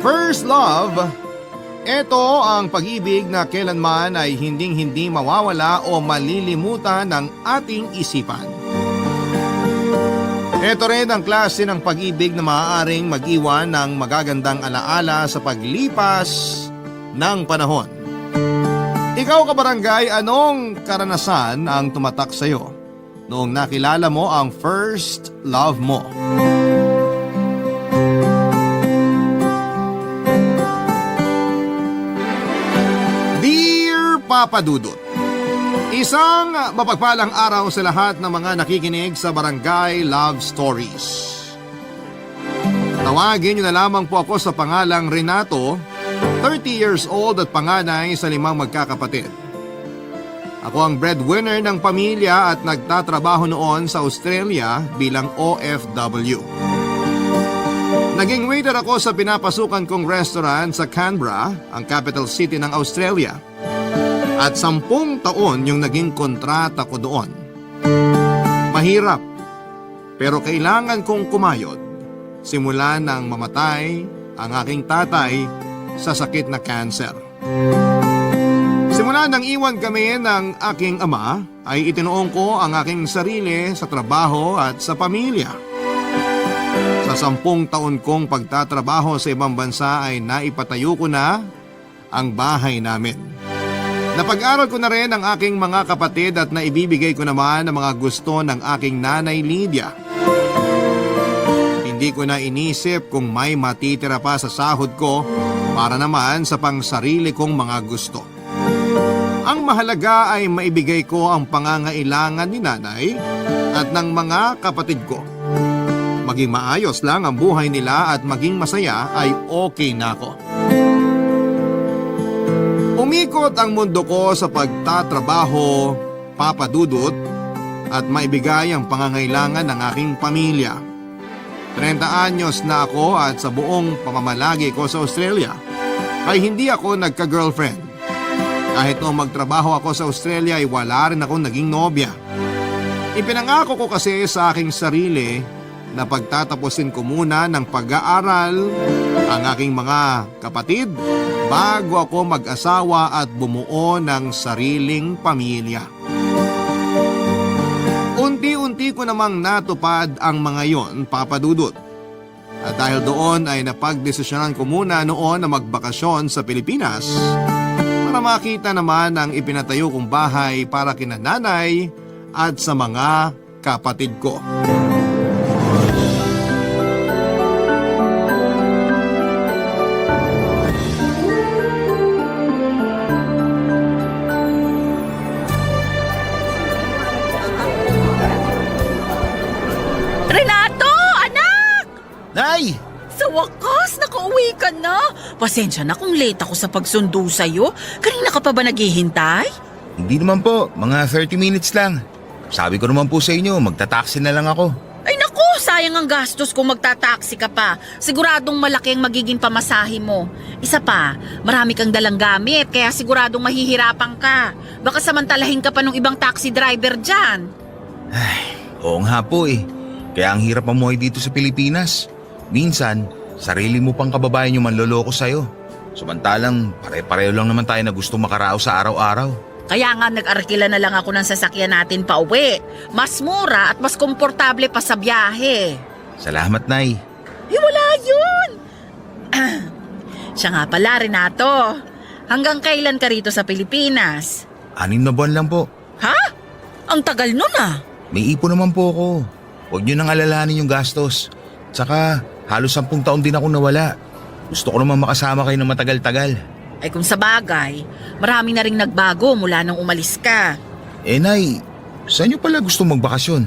First love, ito ang pag-ibig na kailanman ay hinding-hindi mawawala o malilimutan ng ating isipan. Ito rin ang klase ng pag-ibig na maaaring mag-iwan ng magagandang alaala sa paglipas ng panahon. Ikaw kabarangay, anong karanasan ang tumatak sa iyo noong nakilala mo ang first love mo? Dear Papa Dudut, isang mapagpalang araw sa lahat ng mga nakikinig sa Barangay Love Stories. Tawagin niyo na lamang po ako sa pangalang Renato, 30 years old at panganay sa 5 magkakapatid. Ako ang breadwinner ng pamilya at nagtatrabaho noon sa Australia bilang OFW. Naging waiter ako sa pinapasukan kong restaurant sa Canberra, ang capital city ng Australia. At 10 taon yung naging kontrata ko doon. Mahirap, pero kailangan kong kumayod. Simula nang mamatay ang aking tatay sa sakit na cancer. Simula nang iwan kami ng aking ama, ay itinuong ko ang aking sarili sa trabaho at sa pamilya. Sa 10 taon kong pagtatrabaho sa ibang bansa ay naipatayo ko na ang bahay namin. Napag-aral ko na rin ang aking mga kapatid at naibibigay ko naman ang mga gusto ng aking nanay Lydia. Hindi ko na inisip kung may matitira pa sa sahod ko para naman sa pangsarili kong mga gusto. Ang mahalaga ay maibigay ko ang pangangailangan ni nanay at ng mga kapatid ko. Maging maayos lang ang buhay nila at maging masaya ay okay na ako. Umikot ang mundo ko sa pagtatrabaho, Papa Dudut, at maibigay ang pangangailangan ng aking pamilya. 30 anyos na ako at sa buong pamamalagi ko sa Australia ay hindi ako nagka-girlfriend. Kahit noong magtrabaho ako sa Australia ay wala rin akong naging nobya. Ipinangako ko kasi sa aking sarili na pagtatapusin ko muna ng pag-aaral ang aking mga kapatid bago ako mag-asawa at bumuo ng sariling pamilya. Unti-unti ko namang natupad ang mga yon, Papa Dudut. At dahil doon ay napagdesisyonan ko muna noon na magbakasyon sa Pilipinas para makita naman ang ipinatayo kong bahay para kina nanay at sa mga kapatid ko. Nay! Sa wakas, nakauwi ka na. Pasensya na kung late ako sa pagsundo sa'yo. Kanina ka pa ba naghihintay? Hindi naman po, mga 30 minutes lang. Sabi ko naman po sa inyo, magta-taxi na lang ako. Ay naku, sayang ang gastos kung magta-taxi ka pa. Siguradong malaki ang magiging pamasahe mo. Isa pa, marami kang dalang gamit, kaya siguradong mahihirapan ka. Baka samantalahin ka pa ng ibang taxi driver dyan. Ay, oo nga po eh. Kaya ang hirap mamuhay dito sa Pilipinas. Minsan, sarili mo pang kababayan yung manloloko sa'yo. Samantalang, pare-pareho lang naman tayo na gusto makarao sa araw-araw. Kaya nga nag-arkila na lang ako ng sasakyan natin pa uwi. Mas mura at mas komportable pa sa biyahe. Salamat, Nay. Wala yun! Siya nga pala, Renato. Hanggang kailan ka rito sa Pilipinas? 6 na buwan lang po. Ha? Ang tagal nun ah. May ipon naman po ako. Huwag nyo nang alalahanin yung gastos. Tsaka, halos 10 taon din ako nawala. Gusto ko naman makasama kayo ng matagal-tagal. Ay kung sa bagay, marami na ring nagbago mula nang umalis ka. Eh, Nay, saan nyo pala gusto magbakasyon?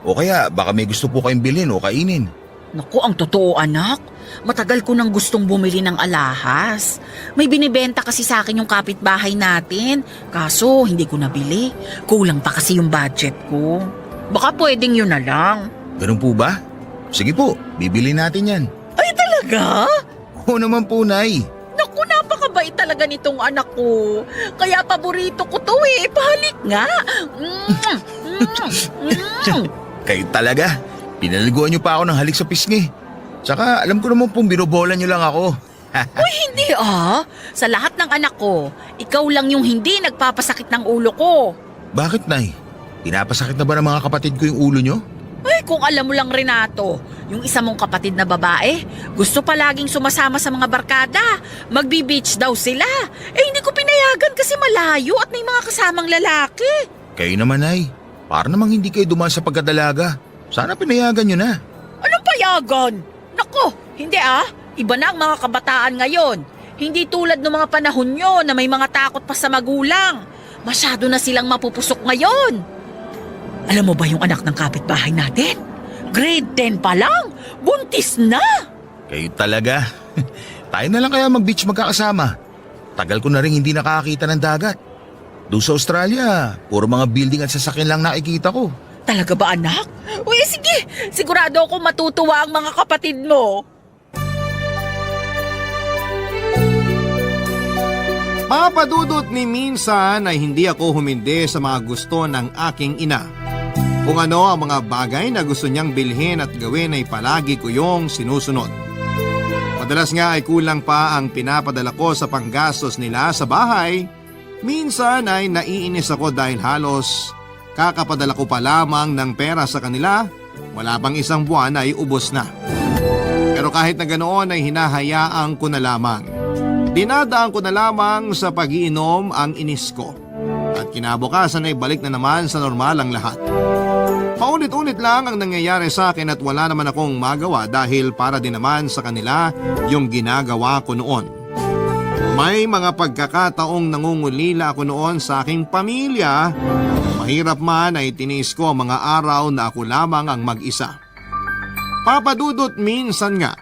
O kaya, baka may gusto po kayong bilhin o kainin. Naku, ang totoo anak. Matagal ko nang gustong bumili ng alahas. May binibenta kasi sa akin yung kapitbahay natin. Kaso, hindi ko nabili. Kulang pa kasi yung budget ko. Baka pwedeng yun na lang. Ganun po ba? Sige po, bibili natin yan. Ay talaga? Oo naman po, Nay. Naku, napakabait talaga nitong anak ko. Kaya paborito ko to eh. Pahalik nga. Kayo talaga. Pinaliguan niyo pa ako ng halik sa pisngi. Tsaka alam ko naman pong binobola niyo lang ako. Uy, hindi Sa lahat ng anak ko, ikaw lang yung hindi nagpapasakit ng ulo ko. Bakit, Nay? Pinapasakit na ba ng mga kapatid ko yung ulo nyo? Ay, kung alam mo lang, Renato, yung isa mong kapatid na babae, gusto palaging sumasama sa mga barkada. Magbi-beach daw sila. Hindi ko pinayagan kasi malayo at may mga kasamang lalaki. Kayo naman, Nay. Para namang hindi kayo dumaan sa pagkadalaga. Sana pinayagan nyo na. Anong payagan? Nako, hindi Iba na ang mga kabataan ngayon. Hindi tulad ng mga panahon nyo na may mga takot pa sa magulang. Masyado na silang mapupusok ngayon. Alam mo ba yung anak ng kapitbahay natin? Grade 10 pa lang, buntis na. Kayo talaga. Tayo na lang kaya mag-beach magkakasama. Tagal ko na rin hindi nakakita ng dagat. Doon sa Australia, puro mga building at sasakyan lang nakikita ko. Talaga ba, anak? Uy, sige. Sigurado ako matutuwa ang mga kapatid mo. Papadudot ni minsan ay hindi ako humindi sa mga gusto ng aking ina. Kung ano ang mga bagay na gusto niyang bilhin at gawin ay palagi ko yung sinusunod. Madalas nga ay kulang pa ang pinapadala ko sa panggastos nila sa bahay. Minsan ay naiinis ako dahil halos kakapadala ko pa lamang ng pera sa kanila, wala pang isang buwan ay ubos na. Pero kahit na ganoon ay hinahayaan ko na lamang. Dinadaan ko na lamang sa pag-iinom ang inis ko. At kinabukasan ay balik na naman sa normal ang lahat. Paulit-ulit lang ang nangyayari sa akin at wala naman akong magawa dahil para din naman sa kanila yung ginagawa ko noon. May mga pagkakataong nangungulila ako noon sa aking pamilya. Mahirap man ay tiniis ko ang mga araw na ako lamang ang mag-isa. Papadudot minsan nga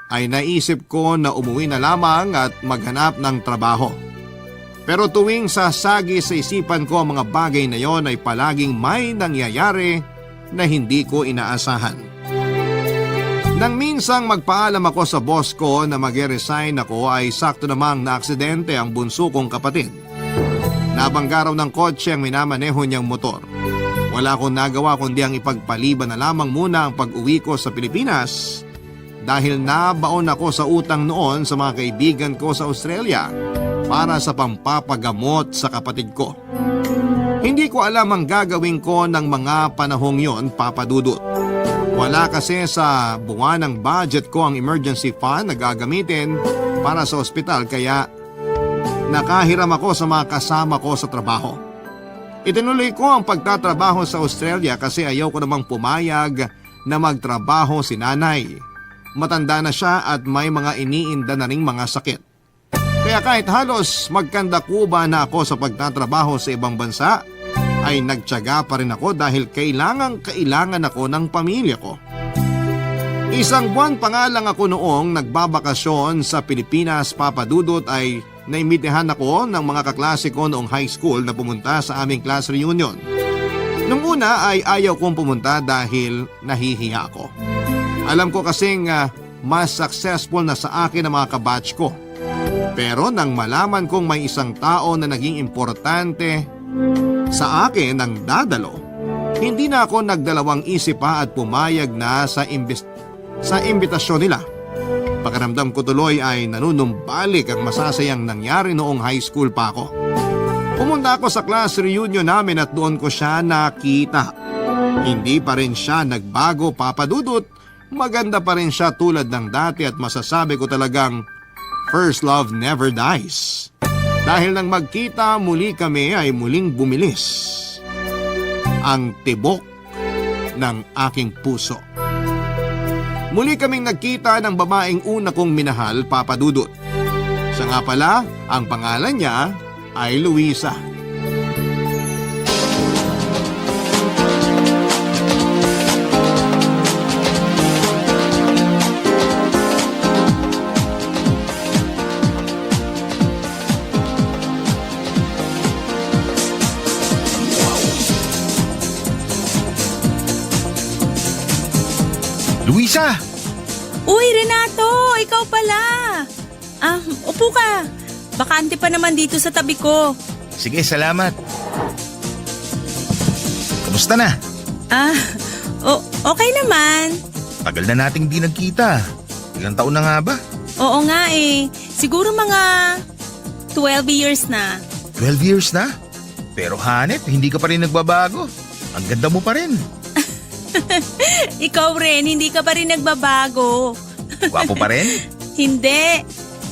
ay naisip ko na umuwi na lamang at maghanap ng trabaho. Pero tuwing sasagi sa isipan ko ang mga bagay na yon ay palaging may nangyayari na hindi ko inaasahan. Nang minsang magpaalam ako sa boss ko na mag-resign ako ay sakto namang naaksidente ang bunso kong kapatid. Nabangga raw ng kotse ang minamaneho niyang motor. Wala akong nagawa kundi ang ipagpaliban na lamang muna ang pag-uwi ko sa Pilipinas dahil nabaon ako sa utang noon sa mga kaibigan ko sa Australia para sa pampapagamot sa kapatid ko. Hindi ko alam ang gagawin ko ng mga panahong yon, Papadudot. Wala kasi sa buwan ng budget ko ang emergency fund na gagamitin para sa ospital kaya nakahiram ako sa mga kasama ko sa trabaho. Itinuloy ko ang pagtatrabaho sa Australia kasi ayaw ko namang pumayag na magtrabaho si nanay. Matanda na siya at may mga iniinda na ring mga sakit. Kaya kahit halos magkandakuba na ako sa pagtatrabaho sa ibang bansa, ay nagtiyaga pa rin ako dahil kailangan ako ng pamilya ko. Isang buwan pa nga lang ako noong nagbabakasyon sa Pilipinas, Papadudot, ay naimitehan ako ng mga kaklase ko noong high school na pumunta sa aming class reunion. Nung una ay ayaw kong pumunta dahil nahihiya ako. Alam ko kasing mas successful na sa akin ang mga kabatch ko. Pero nang malaman kong may isang tao na naging importante sa akin ang dadalo, hindi na ako nagdalawang isip pa at pumayag na sa imbitasyon nila. Pakiramdam ko tuloy ay nanunumbalik ang masasayang nangyari noong high school pa ako. Pumunta ako sa class reunion namin at doon ko siya nakita. Hindi pa rin siya nagbago, Papadudot. Maganda pa rin siya tulad ng dati at masasabi ko talagang first love never dies. Dahil nang magkita muli kami ay muling bumilis ang tibok ng aking puso. Muli kaming nagkita ng babaeng una kong minahal, Papadudot. Siya nga pala, ang pangalan niya ay Luisa. Luisa! Uy, Renato! Ikaw pala! Upo ka. Bakante pa naman dito sa tabi ko. Sige, salamat. Kamusta na? Okay naman. Tagal na nating di nagkita. Ilang taon na nga ba? Oo nga eh. Siguro mga 12 years na. 12 years na? Pero hanep, hindi ka pa rin nagbabago. Ang ganda mo pa rin. Ikaw rin, hindi ka pa rin nagbabago. Gwapo pa rin? Hindi.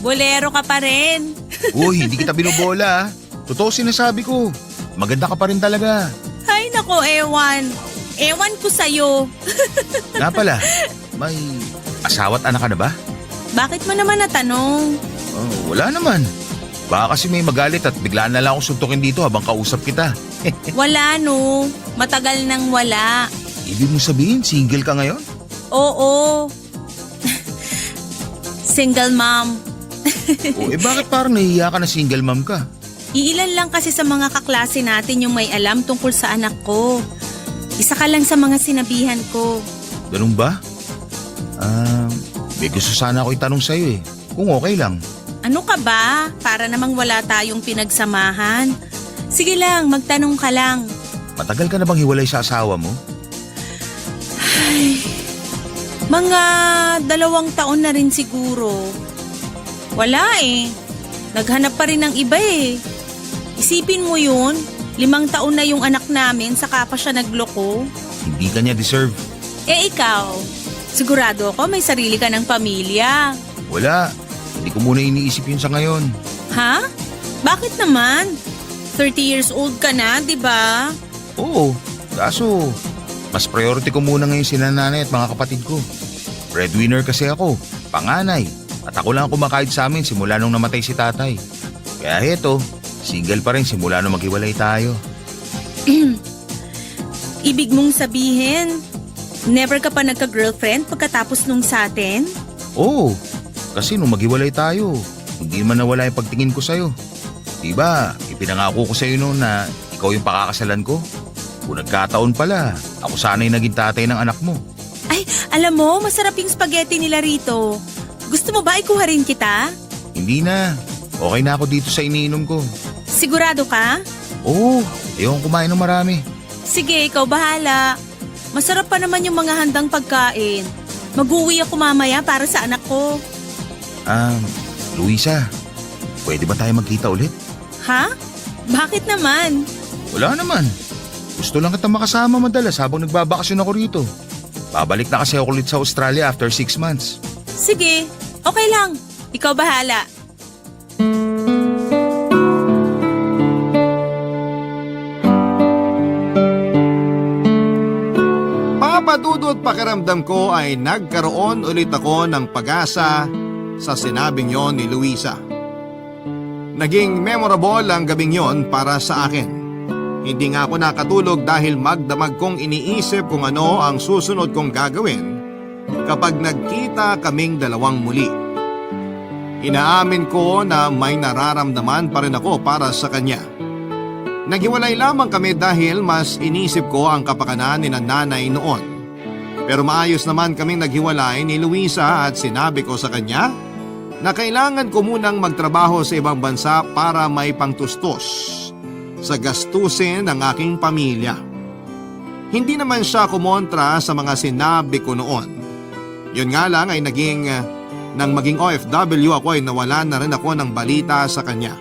Bolero ka pa rin. Uy, hindi kita binobola. Totoo sinasabi ko. Maganda ka pa rin talaga. Ay nako, ewan. Ewan ko sa'yo. Nga pala, may asawa at anak ka na ba? Bakit mo naman natanong? Oh, wala naman. Baka kasi may magalit at biglaan na lang akong suntukin dito habang kausap kita. Wala no. Matagal nang wala. Ibig mo sabihin, single ka ngayon? Oo. Single mom. O bakit parang nahihiya ka na single mom ka? Iilan lang kasi sa mga kaklase natin yung may alam tungkol sa anak ko. Isa ka lang sa mga sinabihan ko. Ganun ba? May gusto sana ako itanong sa'yo eh. Kung okay lang. Ano ka ba? Para namang wala tayong pinagsamahan. Sige lang, magtanong ka lang. Matagal ka na bang hiwalay sa asawa mo? Mga 2 taon na rin siguro. Wala eh. Naghanap pa rin ng iba eh. Isipin mo yun, 5 taon na yung anak namin saka pa siya nagloko. Hindi ka niya deserve. Eh ikaw, sigurado ako may sarili ka ng pamilya. Wala. Hindi ko muna iniisip yun sa ngayon. Ha? Bakit naman? 30 years old ka na, di ba? Oo. Kaso, mas priority ko muna ngayon si nanay at mga kapatid ko. Breadwinner kasi ako, panganay. At ako lang kumakahit sa amin simula nung namatay si tatay. Kaya heto, single pa rin simula nung maghiwalay tayo. Ibig mong sabihin, never ka pa nagka-girlfriend pagkatapos nung sa atin? Oo, kasi nung maghiwalay tayo, hindi man nawala yung pagtingin ko sa'yo. Diba, ipinangako ko sa'yo noon na ikaw yung pakakasalan ko. Kung nagkataon pala, ako sana'y naging tatay ng anak mo. Ay, alam mo, masarap yung spaghetti nila rito. Gusto mo ba ikuha rin kita? Hindi na, okay na ako dito sa iniinom ko. Sigurado ka? Oo, ayokong kumain ng marami. Sige, ikaw bahala. Masarap pa naman yung mga handang pagkain. Mag-uwi ako mamaya para sa anak ko. Luisa, pwede ba tayo magkita ulit? Ha? Bakit naman? Wala naman. Gusto lang kita makasama madalas habang nagbabakasyon ako rito. Babalik na kasi ako ulit sa Australia after 6 months. Sige, okay lang. Ikaw bahala. Papadudot pakiramdam ko ay nagkaroon ulit ako ng pag-asa sa sinabing yon ni Luisa. Naging memorable ang gabing yon para sa akin. Hindi nga ako nakatulog dahil magdamag kong iniisip kung ano ang susunod kong gagawin kapag nagkita kaming dalawang muli. Inaamin ko na may nararamdaman pa rin ako para sa kanya. Naghiwalay lamang kami dahil mas inisip ko ang kapakanan ni nanay noon. Pero maayos naman kaming naghiwalay ni Luisa at sinabi ko sa kanya na kailangan ko munang magtrabaho sa ibang bansa para may pangtustos sa gastusin ng aking pamilya. Hindi naman siya kumontra sa mga sinabi ko noon. Yun nga lang ay nang maging OFW ako ay nawalan na rin ako ng balita sa kanya.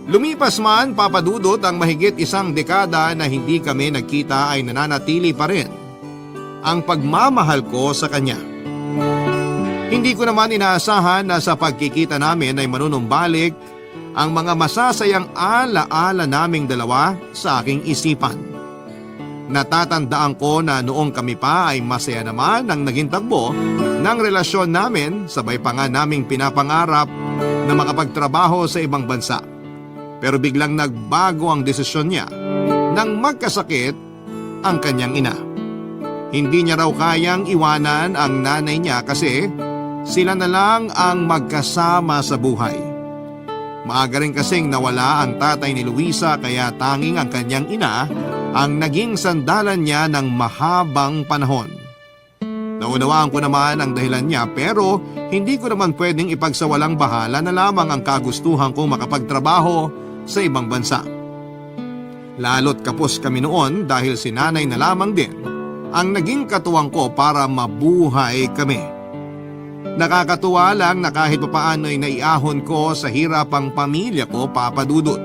Lumipas man, papadudot, ang mahigit 1 dekada na hindi kami nagkita ay nananatili pa rin ang pagmamahal ko sa kanya. Hindi ko naman inaasahan na sa pagkikita namin ay manunumbalik ang mga masasayang ala-ala naming dalawa sa aking isipan. Natatandaan ko na noong kami pa ay masaya naman ang naging tagbo ng relasyon namin, sabay pa nga naming pinapangarap na makapagtrabaho sa ibang bansa. Pero biglang nagbago ang desisyon niya nang magkasakit ang kanyang ina. Hindi niya raw kayang iwanan ang nanay niya kasi sila na lang ang magkasama sa buhay. Maaga rin kasing nawala ang tatay ni Luisa kaya tanging ang kanyang ina ang naging sandalan niya ng mahabang panahon. Naunawaan ko naman ang dahilan niya pero hindi ko naman pwedeng ipagsawalang bahala na lamang ang kagustuhan kong makapagtrabaho sa ibang bansa. Lalo't kapos kami noon dahil si nanay na lamang din ang naging katuwang ko para mabuhay kami. Nakakatuwa lang na kahit papaano ay naiahon ko sa hirapang pamilya ko, Papa Dudut.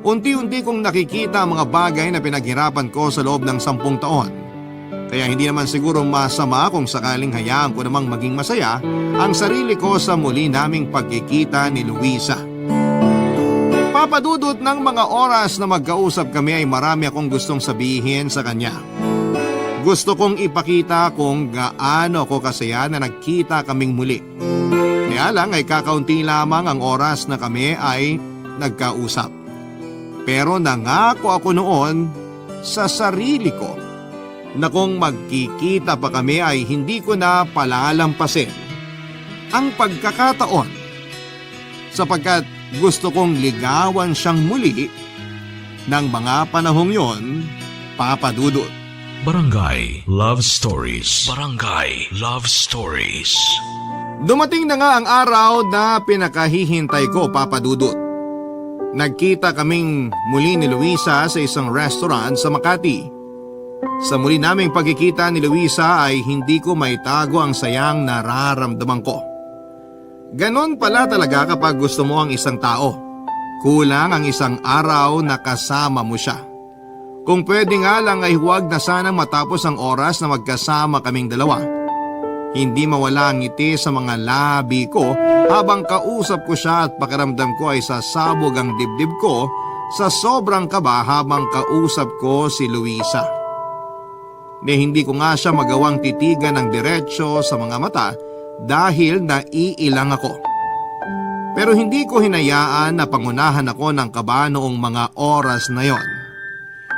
Unti-unti kong nakikita ang mga bagay na pinaghirapan ko sa loob ng 10 taon. Kaya hindi naman siguro masama kung sakaling hayaan ko namang maging masaya ang sarili ko sa muli naming pagkikita ni Luisa. Papa Dudut, ng mga oras na magkausap kami ay marami akong gustong sabihin sa kanya. Gusto kong ipakita kung gaano ako kasaya na nagkita kaming muli. Kaya lang ay kakaunti lamang ang oras na kami ay nagkausap. Pero nangako ako noon sa sarili ko na kung magkikita pa kami ay hindi ko na palalampasin ang pagkakataon, sapagkat gusto kong ligawan siyang muli ng mga panahong yon, Papa Dudut. Barangay Love Stories. Barangay Love Stories. Dumating na nga ang araw na pinakahihintay ko, Papa Dudut. Nagkita kaming muli ni Luisa sa isang restaurant sa Makati. Sa muli naming pagkikita ni Luisa ay hindi ko maitago ang sayang nararamdaman ko. Ganon pala talaga kapag gusto mo ang isang tao. Kulang ang isang araw na kasama mo siya. Kung pwede nga lang ay huwag na sanang matapos ang oras na magkasama kaming dalawa. Hindi mawala ang ngiti sa mga labi ko habang kausap ko siya at pakiramdam ko ay sasabog ang dibdib ko sa sobrang kaba habang kausap ko si Luisa. Hindi ko nga siya magawang titigan ng diretsyo sa mga mata dahil naiilang ako. Pero hindi ko hinayaan na pangunahan ako ng kaba noong mga oras na yon.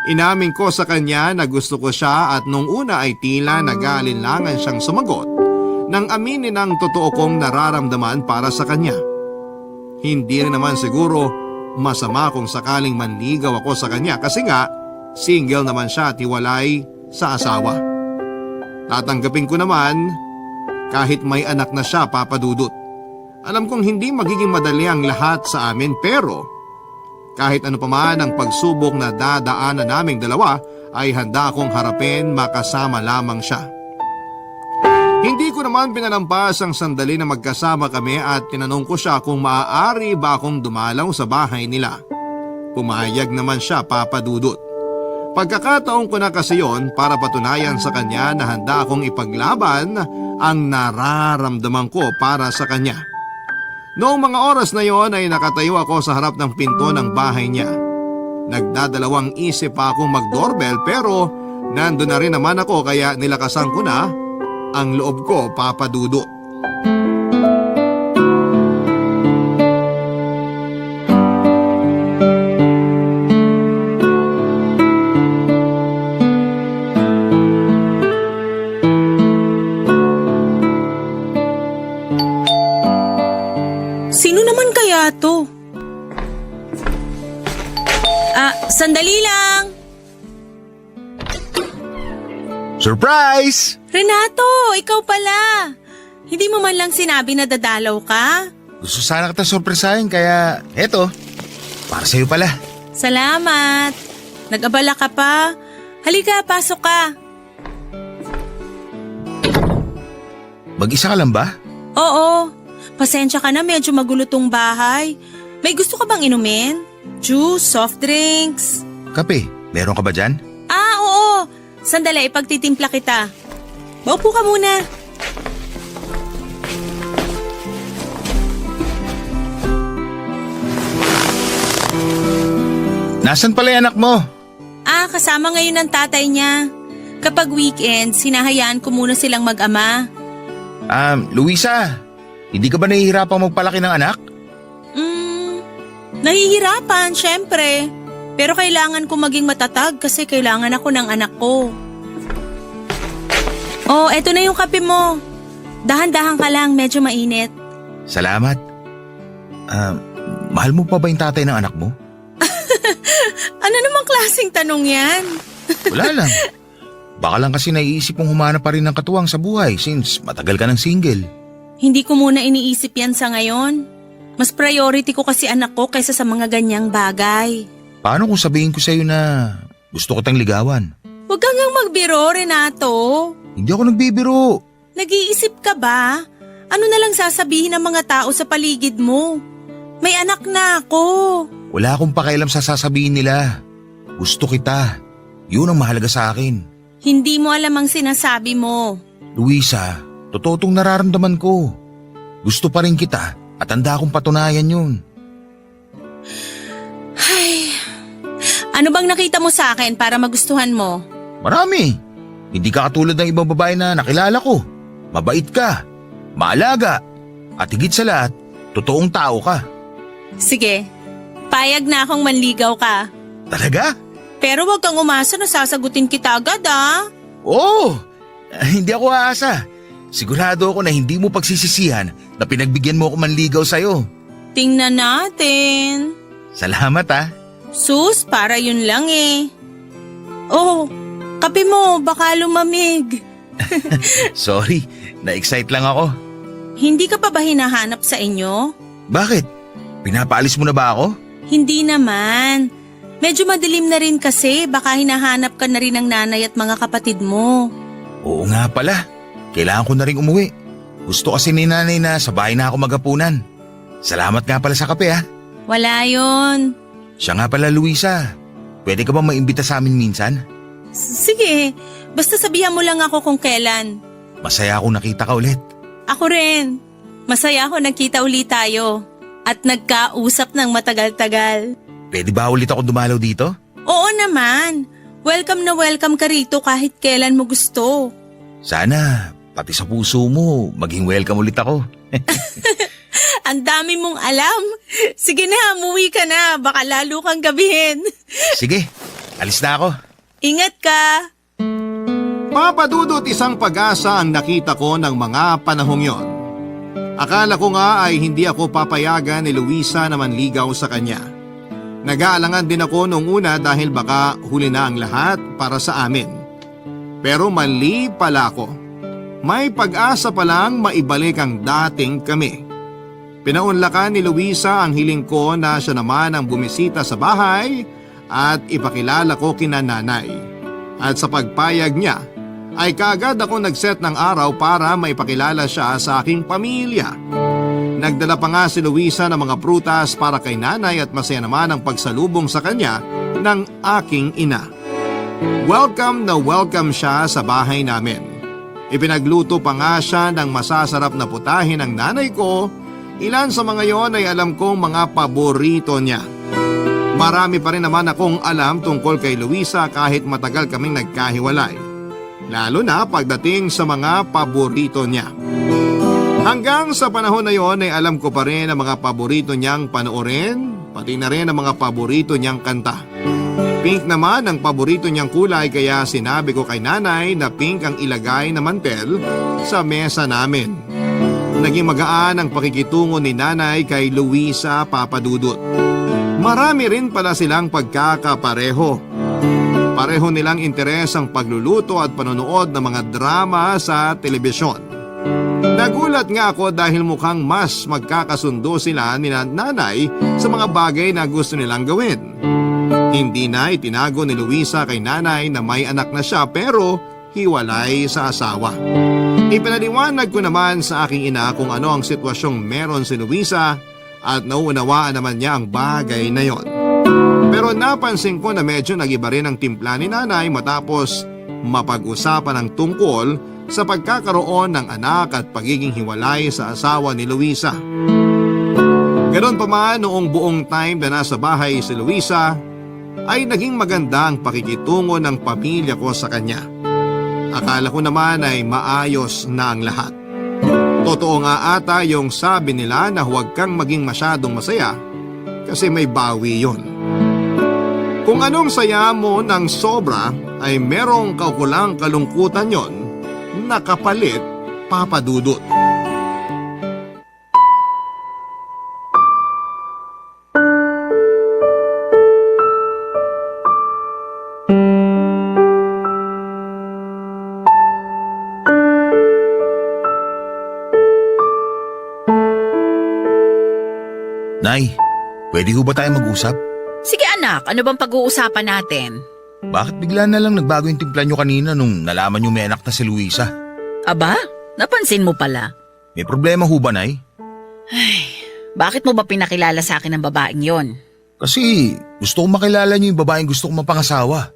Inamin ko sa kanya na gusto ko siya at nung una ay tila nag-aalinlangan siyang sumagot nang aminin ang totoo kong nararamdaman para sa kanya. Hindi rin naman siguro masama kung sakaling manligaw ako sa kanya kasi nga single naman siya at hiwalay sa asawa. Tatanggapin ko naman kahit may anak na siya, Papa Dudut. Alam kong hindi magiging madali ang lahat sa amin pero kahit ano pa man ang pagsubok na dadaanan naming dalawa ay handa akong harapin makasama lamang siya. Hindi ko naman pinalampas ang sandali na magkasama kami at tinanong ko siya kung maaari ba akong dumalaw sa bahay nila. Pumayag naman siya, Papa Dudut. Pagkakataon ko na kasi yon para patunayan sa kanya na handa akong ipaglaban ang nararamdaman ko para sa kanya. Noong mga oras na yon ay nakatayo ako sa harap ng pinto ng bahay niya. Nagdadalawang isip pa akong mag-doorbell pero nandun na rin naman ako kaya nilakasan ko na ang loob ko, Papa Dudut. Sino naman kaya to? Sandali lang. Surprise! Renato, ikaw pala. Hindi mo man lang sinabi na dadalaw ka? Gusto sana kita sorpresahin kaya eto, para sa'yo pala. Salamat. Nag-abala ka pa? Halika, pasok ka. Mag-isa ka lang ba? Oo. Pasensya ka na, medyo magulo tong bahay. May gusto ka bang inumin? Juice, soft drinks? Kape, meron ka ba dyan? Oo. Sandali, ipagtitimpla kita. Maupo ka muna. Nasaan pala yung anak mo? Kasama ngayon ng tatay niya. Kapag weekend, sinahayaan ko muna silang mag-ama. Luisa, hindi ka ba nahihirapang magpalaki ng anak? Nahihirapan, syempre. Pero kailangan ko maging matatag kasi kailangan ako ng anak ko. Oh, eto na yung kape mo. Dahan-dahan ka lang, medyo mainit. Salamat. Mahal mo pa ba yung tatay ng anak mo? Ano namang klaseng tanong yan? Wala lang. Baka lang kasi naiisip mong humanap pa rin ng katuwang sa buhay since matagal ka ng single. Hindi ko muna iniisip yan sa ngayon. Mas priority ko kasi anak ko kaysa sa mga ganyang bagay. Paano kung sabihin ko sa'yo na gusto ko tayong ligawan? Huwag kang magbiro, Renato. Hindi ako nagbibiro. Nag-iisip ka ba? Ano na lang sasabihin ng mga tao sa paligid mo? May anak na ako. Wala akong pakialam sa sasabihin nila. Gusto kita. Yun ang mahalaga sa akin. Hindi mo alam ang sinasabi mo. Luisa, totoo tong nararamdaman ko. Gusto pa rin kita at handa akong patunayan yun. Ay, ano bang nakita mo sa akin para magustuhan mo? Marami. Hindi ka katulad ng ibang babae na nakilala ko. Mabait ka, maalaga, at higit sa lahat, totoong tao ka. Sige, payag na akong manligaw ka. Talaga? Pero wag kang umasa na sasagutin kita agad ah. Oo, hindi ako aasa. Sigurado ako na hindi mo pagsisisihan na pinagbigyan mo ako manligaw sa'yo. Tingnan natin. Salamat ah. Sus, para yun lang eh. Oh, kape mo, baka lumamig. Sorry, na-excite lang ako. Hindi ka pa ba hinahanap sa inyo? Bakit? Pinapaalis mo na ba ako? Hindi naman. Medyo madilim na rin kasi, baka hinahanap ka na rin ng nanay at mga kapatid mo. Oo nga pala, kailangan ko na rin umuwi. Gusto kasi ni nanay na sa bahay na ako maghapunan. Salamat nga pala sa kape ah. Wala yon. Siya nga pala Luisa, pwede ka ba maimbita sa amin minsan? Sige, basta sabihan mo lang ako kung kailan. Masaya ako nakita ka ulit. Ako rin. Masaya ako nagkita ulit tayo. At nagkausap ng matagal-tagal. Pwede ba ulit ako dumalaw dito? Oo naman. Welcome na welcome ka rito kahit kailan mo gusto. Sana, pati sa puso mo, maging welcome ulit ako. Ang dami mong alam. Sige na, umuwi ka na. Baka lalo kang gabihin. Sige, alis na ako. Ingat ka. Papadudot isang pag-asa ang nakita ko ng mga panahong yon. Akala ko nga ay hindi ako papayagan ni Luisa na manligaw sa kanya. Nag-aalangan din ako noong una dahil baka huli na ang lahat para sa amin. Pero mali pala ako. May pag-asa palang maibalik ang dating kami. Pinaunlakan ni Luisa ang hiling ko na siya naman ang bumisita sa bahay at ipakilala ko kina nanay. At sa pagpayag niya, ay kaagad ako nag-set ng araw para maipakilala siya sa aking pamilya. Nagdala pa nga si Luisa ng mga prutas para kay nanay at masaya naman ang pagsalubong sa kanya ng aking ina. Welcome na welcome siya sa bahay namin. Ipinagluto pa nga siya ng masasarap na putahe ng nanay ko. Ilan sa mga yon ay alam kong mga paborito niya. Marami pa rin naman akong alam tungkol kay Luisa kahit matagal kaming nagkahiwalay. Lalo na pagdating sa mga paborito niya. Hanggang sa panahon na yon ay alam ko pa rin ang mga paborito niyang panoorin, pati na rin ang mga paborito niyang kanta. Pink naman ang paborito niyang kulay kaya sinabi ko kay nanay na pink ang ilagay na mantel sa mesa namin. Naging magaan ang pakikitungo ni nanay kay Luisa Papadudot. Marami rin pala silang pagkakapareho. Pareho nilang interes ang pagluluto at panonood ng mga drama sa telebisyon. Nagulat nga ako dahil mukhang mas magkakasundo sila ni nanay sa mga bagay na gusto nilang gawin. Hindi na itinago ni Luisa kay nanay na may anak na siya pero hiwalay sa asawa. Ipinaliwanag ko naman sa aking ina kung ano ang sitwasyong meron si Luisa at nauunawaan naman niya ang bagay na yon. Pero napansin ko na medyo nag-iba rin ang timpla ni nanay matapos mapag-usapan ng tungkol sa pagkakaroon ng anak at pagiging hiwalay sa asawa ni Luisa. Ganon pa man noong buong time na nasa bahay si Luisa ay naging maganda ang pakikitungo ng pamilya ko sa kanya. Akala ko naman ay maayos na ang lahat. Totoo nga ata yung sabi nila na huwag kang maging masyadong masaya kasi may bawi yon. Kung anong saya mo ng sobra ay merong kaukulang kalungkutan yon na kapalit papadudot. Nay, pwede ho ba tayo mag-usap? Sige anak, ano bang pag-uusapan natin? Bakit bigla na lang nagbago yung timpla nyo kanina nung nalaman nyo may anak na si Luisa? Aba, napansin mo pala. May problema ho ba, Nay? Bakit mo ba pinakilala sa akin ng babaeng yon? Kasi gusto kong makilala niyo yung babaeng gusto kong mapangasawa.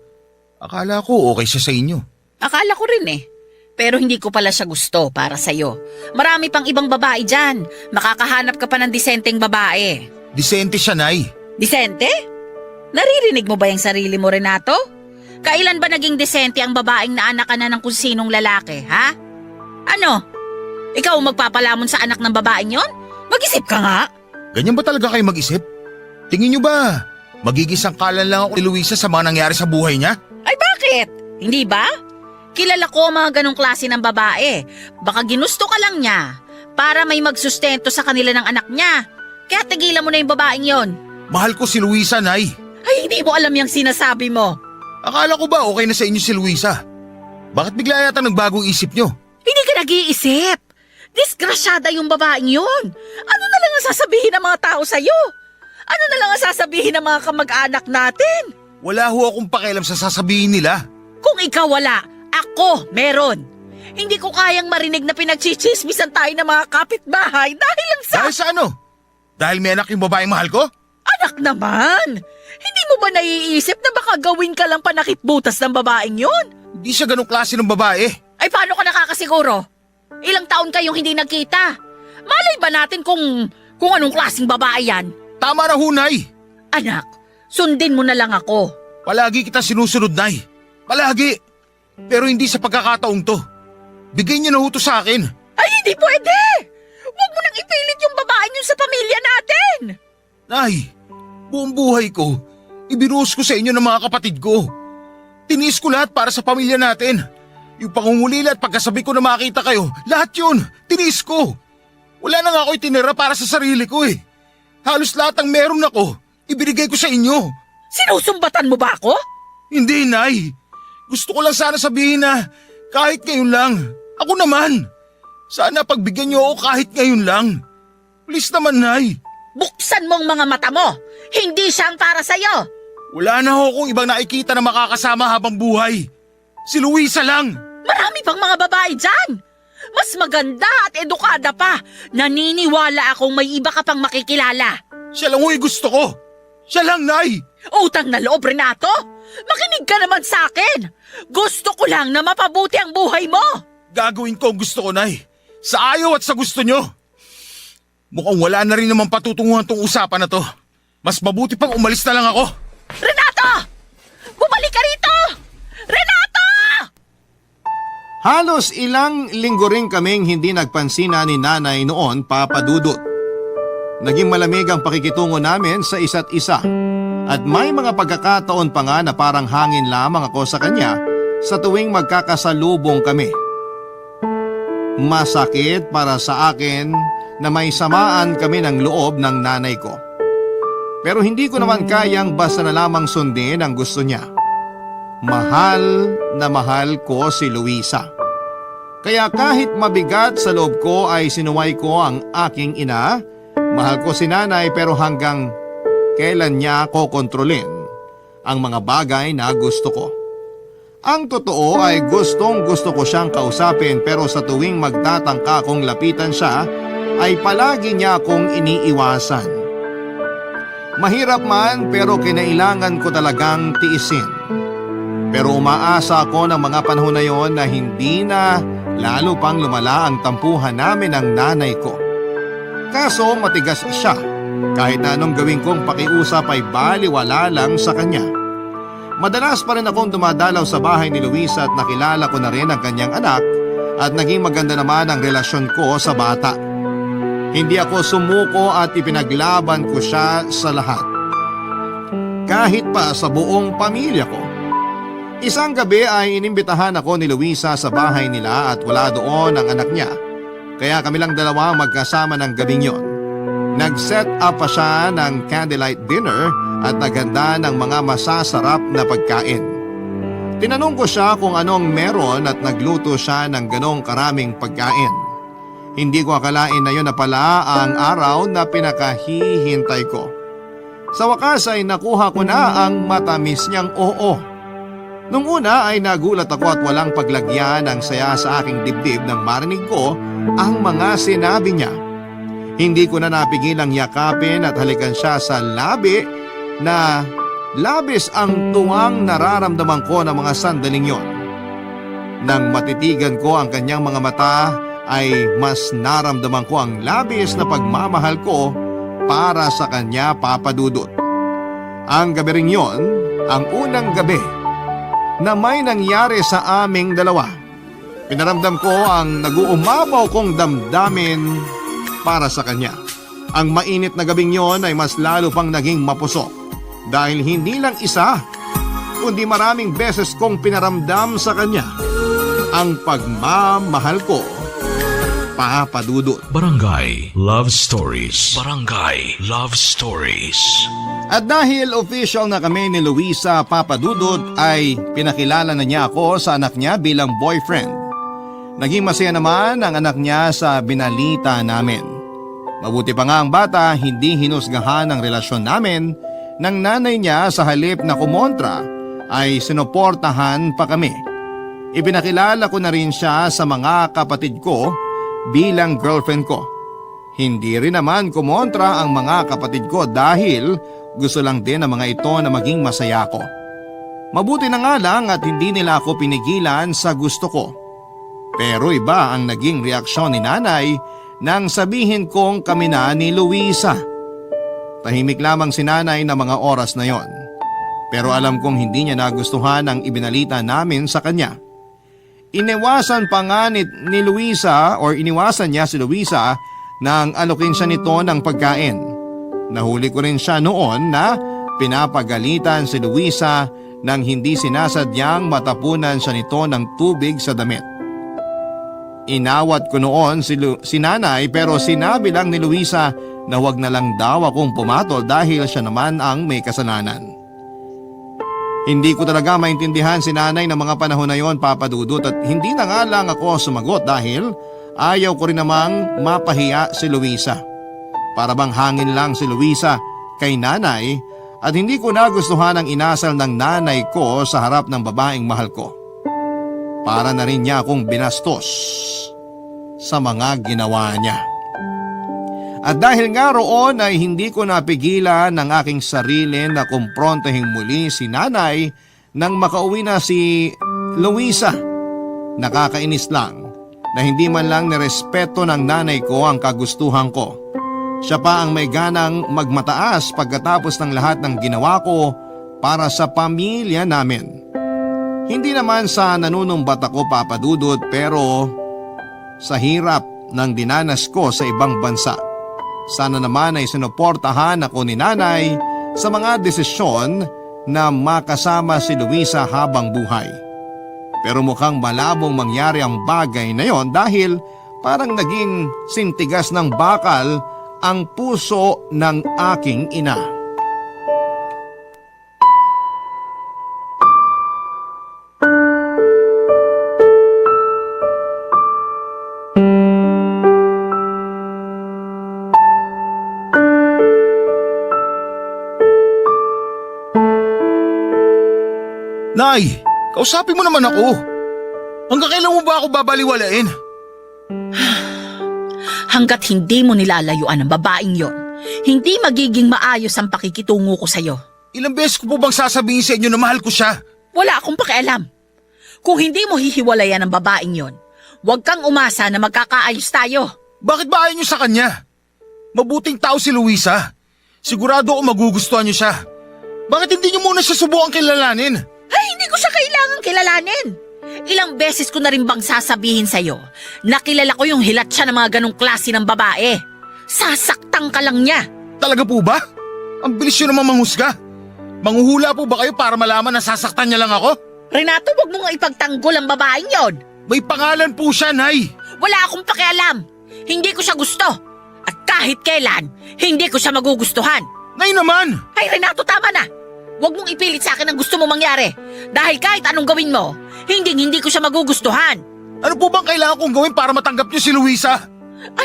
Akala ko okay siya sa inyo. Akala ko rin eh. Pero hindi ko pala siya gusto para sa'yo. Marami pang ibang babae dyan. Makakahanap ka pa ng disenteng babae. Disente siya, Nay. Disente? Naririnig mo ba yung sarili mo, Renato? Kailan ba naging disente ang babaeng naanak ka na ng kung sinong lalaki, ha? Ano? Ikaw ang magpapalamon sa anak ng babaeng yon? Mag-isip ka nga. Ganyan ba talaga kayo mag-isip? Tingin niyo ba, magiging sangkalan lang ako ni Luisa sa mga nangyari sa buhay niya? Ay bakit? Hindi ba? Kilala ko ang mga ganong klase ng babae. Baka ginusto ka lang niya para may magsustento sa kanila ng anak niya. Kaya tigilan mo na yung babaeng yon. Mahal ko si Luisa, Nay. Ay hindi mo alam yung sinasabi mo. Akala ko ba okay na sa inyo si Luisa? Bakit bigla yata nagbagong isip niyo? Hindi ka nag-iisip. Disgrasyada yung babaeng yun. Ano na lang ang sasabihin ng mga tao sa'yo? Ano na lang ang sasabihin ng mga kamag-anak natin? Wala ho akong pakialam sa sasabihin nila. Kung ikaw wala, ako meron. Hindi ko kayang marinig na pinagchichismisan tayo ng mga kapitbahay dahil lang sa... Dahil sa ano? Dahil may anak yung babaeng mahal ko? Anak naman! Hindi mo ba naiisip na baka gawin ka lang panakitbutas ng babaeng yun? Hindi siya ganong klase ng babae. Ay paano ka nakakasiguro? Ilang taon kayong hindi nagkita. Malay ba natin kung anong klaseng babae yan? Tama na ho, Nay. Anak, sundin mo na lang ako. Palagi kita sinusunod, Nay. Palagi. Pero hindi sa pagkakataong to. Bigay niyo na ho to sa akin. Ay, hindi pwede! Huwag mo nang ipilit yung babaeng yun sa pamilya natin! Nay, buong buhay ko, ibinuhos ko sa inyo ng mga kapatid ko. Tiniis ko lahat para sa pamilya natin. Yung pangungulila at pagkasabi ko na makita kayo, lahat yun, tiniis ko. Wala na nga ako itinira para sa sarili ko eh. Halos lahat ng meron ako, ibinigay ko sa inyo. Sinusumbatan mo ba ako? Hindi, Nay. Gusto ko lang sana sabihin na kahit ngayon lang, ako naman. Sana pagbigyan niyo ako kahit ngayon lang. Please naman, Nay. Buksan mo ang mga mata mo! Hindi siyang para sa'yo! Wala na ho akong ibang nakikita na makakasama habang buhay. Si Luisa lang. Marami pang mga babae dyan! Mas maganda at edukada pa! Naniniwala akong may iba ka pang makikilala! Siya lang ho'y gusto ko. Siya lang, Nay. Utang na loob, Renato! Makinig ka naman sa akin! Gusto ko lang na mapabuti ang buhay mo! Gagawin ko ang gusto ko, Nay. Sa ayaw at sa gusto nyo. Mukhang wala na rin naman patutunguhan tong usapan na to. Mas mabuti pang umalis na lang ako. Renato! Bumalik ka rito! Renato! Halos ilang linggo rin kaming hindi nagpansina ni nanay noon, Papa Dudut. Naging malamig ang pakikitungo namin sa isa't isa. At may mga pagkakataon pa nga na parang hangin lamang ako sa kanya sa tuwing magkakasalubong kami. Masakit para sa akin na may samaan kami ng loob ng nanay ko. Pero hindi ko naman kayang basta na lamang sundin ang gusto niya. Mahal na mahal ko si Luisa. Kaya kahit mabigat sa loob ko ay sinuway ko ang aking ina. Mahal ko si nanay pero hanggang kailan niya ako kontrolin ang mga bagay na gusto ko. Ang totoo ay gustong gusto ko siyang kausapin pero sa tuwing magtatangka kong lapitan siya ay palagi niya akong iniiwasan. Mahirap man pero kinailangan ko talagang tiisin. Pero umaasa ako ng mga panahon na yon na hindi na lalo pang lumala ang tampuhan namin ng nanay ko. Kaso matigas siya. Kahit na anong gawin kong pakiusap ay baliwala lang sa kanya. Madalas pa rin akong dumadalaw sa bahay ni Luisa at nakilala ko na rin ang kanyang anak at naging maganda naman ang relasyon ko sa bata. Hindi ako sumuko at ipinaglaban ko siya sa lahat. Kahit pa sa buong pamilya ko. Isang gabi ay inimbitahan ako ni Luisa sa bahay nila at wala doon ang anak niya. Kaya kami lang dalawa magkasama ng gabing yon. Nag-set up pa siya ng candlelight dinner at naghanda ng mga masasarap na pagkain. Tinanong ko siya kung anong meron at nagluto siya ng ganong karaming pagkain. Hindi ko akalain na yun na pala ang araw na pinakahihintay ko. Sa wakas ay nakuha ko na ang matamis niyang oo. Nung una ay nagulat ako at walang paglagyan ng saya sa aking dibdib nang marinig ko ang mga sinabi niya. Hindi ko na napigilang yakapin at halikan siya sa labi na labis ang tuwang nararamdaman ko ng mga sandaling yon. Nang matitigan ko ang kanyang mga mata ay mas naramdaman ko ang labis na pagmamahal ko para sa kanya, Papa Dudut. Ang gabi ring yon, ang unang gabi na may nangyari sa aming dalawa. Pinaramdam ko ang nag-uumapaw kong damdamin para sa kanya. Ang mainit na gabing yon ay mas lalo pang naging mapusok dahil hindi lang isa, kundi maraming beses kong pinaramdam sa kanya ang pagmamahal ko, Papa Dudut. Barangay Love Stories. Barangay Love Stories. At dahil official na kami ni Luisa, Papa Dudut, ay pinakilala na niya ako sa anak niya bilang boyfriend. Naging masaya naman ang anak niya sa binalita namin. Mabuti pa nga ang bata, hindi hinusgahan ang relasyon namin ng nanay niya. Sa halip na kumontra ay sinuportahan pa kami. Ipinakilala ko na rin siya sa mga kapatid ko bilang girlfriend ko. Hindi rin naman kumontra ang mga kapatid ko dahil gusto lang din ng mga ito na maging masaya ko. Mabuti na nga lang at hindi nila ako pinigilan sa gusto ko. Pero iba ang naging reaksyon ni nanay nang sabihin kong kami na ni Luisa. Tahimik lamang si nanay na mga oras na yon. Pero alam kong hindi niya nagustuhan ang ibinalita namin sa kanya. Iniwasan pa nga ni Luisa or iniwasan niya si Luisa nang alokin siya nito ng pagkain. Nahuli ko rin siya noon na pinapagalitan si Luisa nang hindi sinasadyang matapunan siya nito ng tubig sa damit. Inawat ko noon si nanay pero sinabi lang ni Luisa na wag na lang daw akong pumatol dahil siya naman ang may kasalanan. Hindi ko talaga maintindihan si nanay ng mga panahon na yon, Papa Dudut, at hindi na nga lang ako sumagot dahil ayaw ko rin namang mapahiya si Luisa. Para bang hangin lang si Luisa kay nanay at hindi ko nagustuhan ang inasal ng nanay ko sa harap ng babaeng mahal ko. Para na rin niya akong binastos sa mga ginawa niya. At dahil nga roon ay hindi ko napigilan ng aking sarili na kumprontahin muli si nanay nang makauwi na si Luisa. Nakakainis lang na hindi man lang nirespeto ng nanay ko ang kagustuhan ko. Siya pa ang may ganang magmataas pagkatapos ng lahat ng ginawa ko para sa pamilya namin. Hindi naman sa nanunumbat ako, Papa Dudut, pero sa hirap ng dinanas ko sa ibang bansa. Sana naman ay sinuportahan ako ni nanay sa mga desisyon na makasama si Luisa habang buhay. Pero mukhang malabong mangyari ang bagay na yon dahil parang naging sintigas ng bakal ang puso ng aking ina. Nay, kausapin mo naman ako. Hanggang kailan mo ba ako babaliwalain? Hanggat hindi mo nilalayuan ang babaeng yon, hindi magiging maayos ang pakikitungo ko sa'yo. Ilang beses ko po bang sasabihin sa inyo na mahal ko siya? Wala akong pakialam. Kung hindi mo hihiwalayan ang babaeng yon, huwag kang umasa na magkakaayos tayo. Bakit ba ayaw niyo sa kanya? Mabuting tao si Luisa. Sigurado ako magugustuhan niyo siya. Bakit hindi niyo muna siya subukan kilalanin? Ay, hindi ko siya kailangang kilalanin. Ilang beses ko na rin bang sasabihin sa'yo na kilala ko yung hilat siya ng mga ganong klase ng babae. Sasaktang ka lang niya. Talaga po ba? Ang bilis niyo naman manghusga. Manghuhula po ba kayo para malaman na sasaktan niya lang ako? Renato, wag mo nga ipagtanggol ang babaeng yon. May pangalan po siya, Nay. Wala akong pakialam. Hindi ko siya gusto. At kahit kailan, hindi ko siya magugustuhan. Nay naman! Ay, Renato, tama na. Huwag mong ipilit sa akin ang gusto mo mangyari. Dahil kahit anong gawin mo, hindi ko siya magugustuhan. Ano po bang kailangan kong gawin para matanggap niyo si Luisa?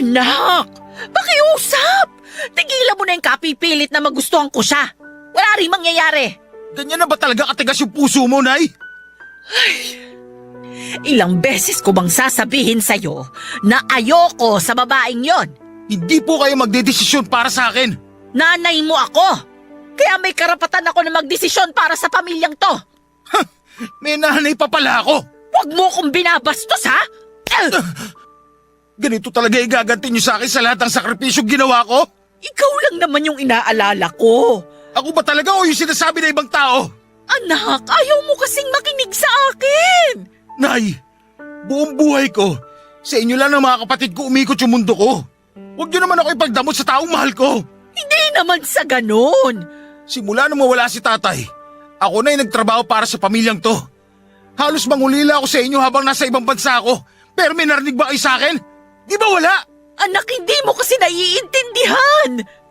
Anak, pakiusap. Tigilan mo na yung kapipilit na magustuhan ko siya. Wala rin mangyayari. Ganyan na ba talaga katigas yung puso mo, Nay? Ilang beses ko bang sasabihin sa'yo na ayoko sa babaeng yon? Hindi po kayo magdedesisyon para sa akin. Nanay mo ako! Kaya may karapatan ako na magdesisyon para sa pamilyang to! May nanay pa pala ako. Huwag mo kong binabastos, ha? Ganito talaga igaganti niyo sa akin sa lahat ng sakripisyong ginawa ko? Ikaw lang naman yung inaalala ko. Ako ba talaga o yung sinasabi ng ibang tao? Anak, ayaw mo kasing makinig sa akin! Nay, buong buhay ko, sa inyo lang ng mga kapatid ko umikot yung mundo ko. Huwag niyo naman ako ipagdamot sa taong mahal ko. Hindi naman sa ganun. Simula nung mawala si tatay, ako na yung nagtrabaho para sa pamilyang to. Halos mangulila ako sa inyo habang nasa ibang bansa ako. Pero may narinig ba kayo sa akin? Di ba wala? Anak, hindi mo kasi naiintindihan.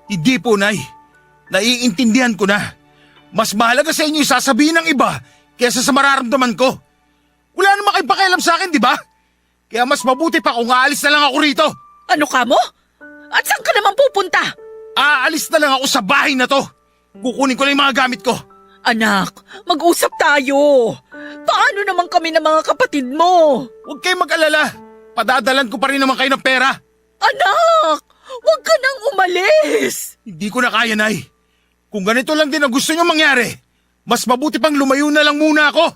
Hindi po, Nay. Naiintindihan ko na. Mas mahalaga sa inyo yung sasabihin ng iba kaysa sa mararamdaman ko. Wala naman kayong pakialam sa akin, di ba? Kaya mas mabuti pa kung aalis na lang ako rito. Ano ka mo? At saan ka naman pupunta? Aalis na lang ako sa bahay na to. Kukunin ko lang yung mga gamit ko. Anak, mag-usap tayo. Paano naman kami ng mga kapatid mo? Huwag kayong mag-alala. Padadalan ko pa rin naman kayo ng pera. Anak, huwag ka nang umalis. Hindi ko na kaya, Nay. Kung ganito lang din ang gusto niyo mangyari, mas mabuti pang lumayo na lang muna ako.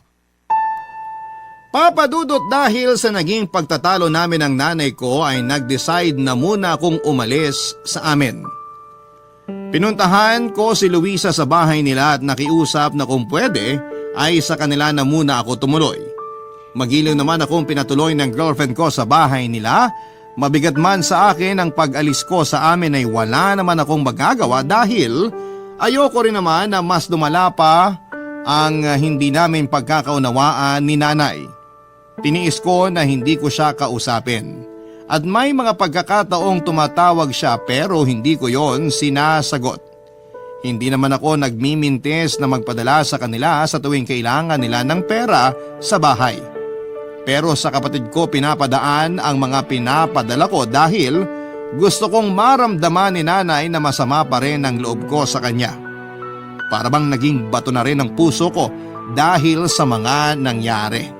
Papa Dudut, dahil sa naging pagtatalo namin ng nanay ko ay nag-decide na muna akong umalis sa amin. Pinuntahan ko si Luisa sa bahay nila at nakiusap na kung pwede ay sa kanila na muna ako tumuloy. Magiliw naman akong pinatuloy ng girlfriend ko sa bahay nila. Mabigat man sa akin ang pag-alis ko sa amin ay wala naman akong magagawa dahil ayoko rin naman na mas lumala pa ang hindi namin pagkakaunawaan ni nanay. Tiniis ko na hindi ko siya kausapin. At may mga pagkakataong tumatawag siya pero hindi ko yon sinasagot. Hindi naman ako nagmimintis na magpadala sa kanila sa tuwing kailangan nila ng pera sa bahay. Pero sa kapatid ko pinapadaan ang mga pinapadala ko dahil gusto kong maramdaman ni nanay na masama pa rin ang loob ko sa kanya. Para bang naging bato na rin ang puso ko dahil sa mga nangyari.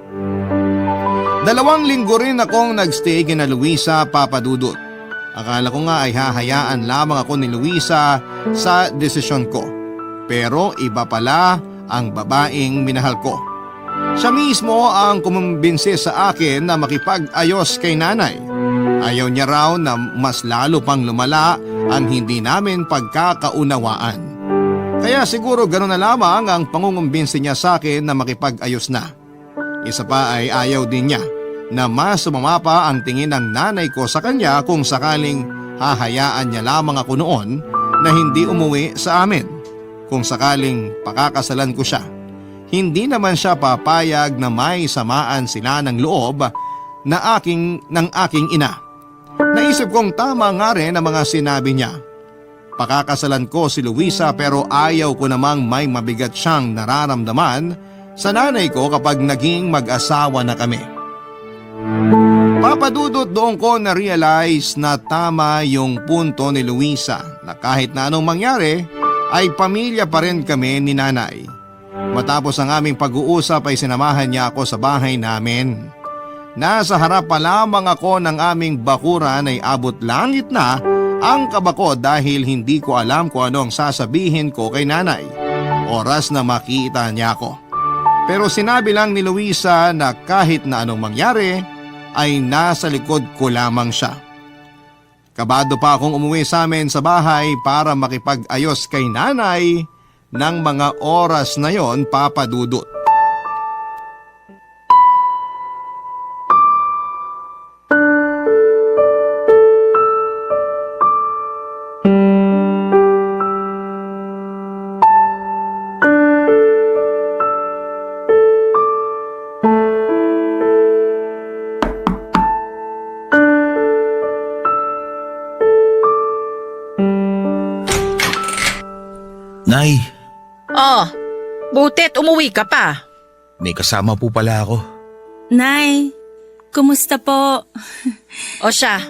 2 linggo rin akong nagstay kina Luisa, Papa Dudut. Akala ko nga ay hahayaan lamang ako ni Luisa sa desisyon ko. Pero iba pala ang babaeng minahal ko. Siya mismo ang kumumbinsi sa akin na makipag-ayos kay nanay. Ayaw niya raw na mas lalo pang lumala ang hindi namin pagkakaunawaan. Kaya siguro gano'n na lamang ang pangungumbinsi niya sa akin na makipag-ayos na. Isa pa ay ayaw din niya na mas sumama pa ang tingin ng nanay ko sa kanya kung sakaling hahayaan niya lamang ako noon na hindi umuwi sa amin. Kung sakaling pakakasalan ko siya, hindi naman siya papayag na may samaan sila ng loob ng aking ina. Naisip kong tama nga rin ang mga sinabi niya. Pakakasalan ko si Luisa pero ayaw ko namang may mabigat siyang nararamdaman sa nanay ko kapag naging mag-asawa na kami. Papa Dudut, doon ko na-realize na tama yung punto ni Luisa na kahit na anong mangyari ay pamilya pa rin kami ni nanay. Matapos ang aming pag-uusap ay sinamahan niya ako sa bahay namin. Nasa harap pa lamang ako ng aming bakuran ay abot langit na ang kaba ko dahil hindi ko alam kung ano ang sasabihin ko kay nanay. Oras na makita niya ako. Pero sinabi lang ni Luisa na kahit na anong mangyari ay nasa likod ko lamang siya. Kabado pa akong umuwi sa amin sa bahay para makipag-ayos kay nanay ng mga oras na yon, Papa Dudut. Nay, Oh, butit umuwi ka pa. may kasama po pala ako. Nay, kumusta po? O siya,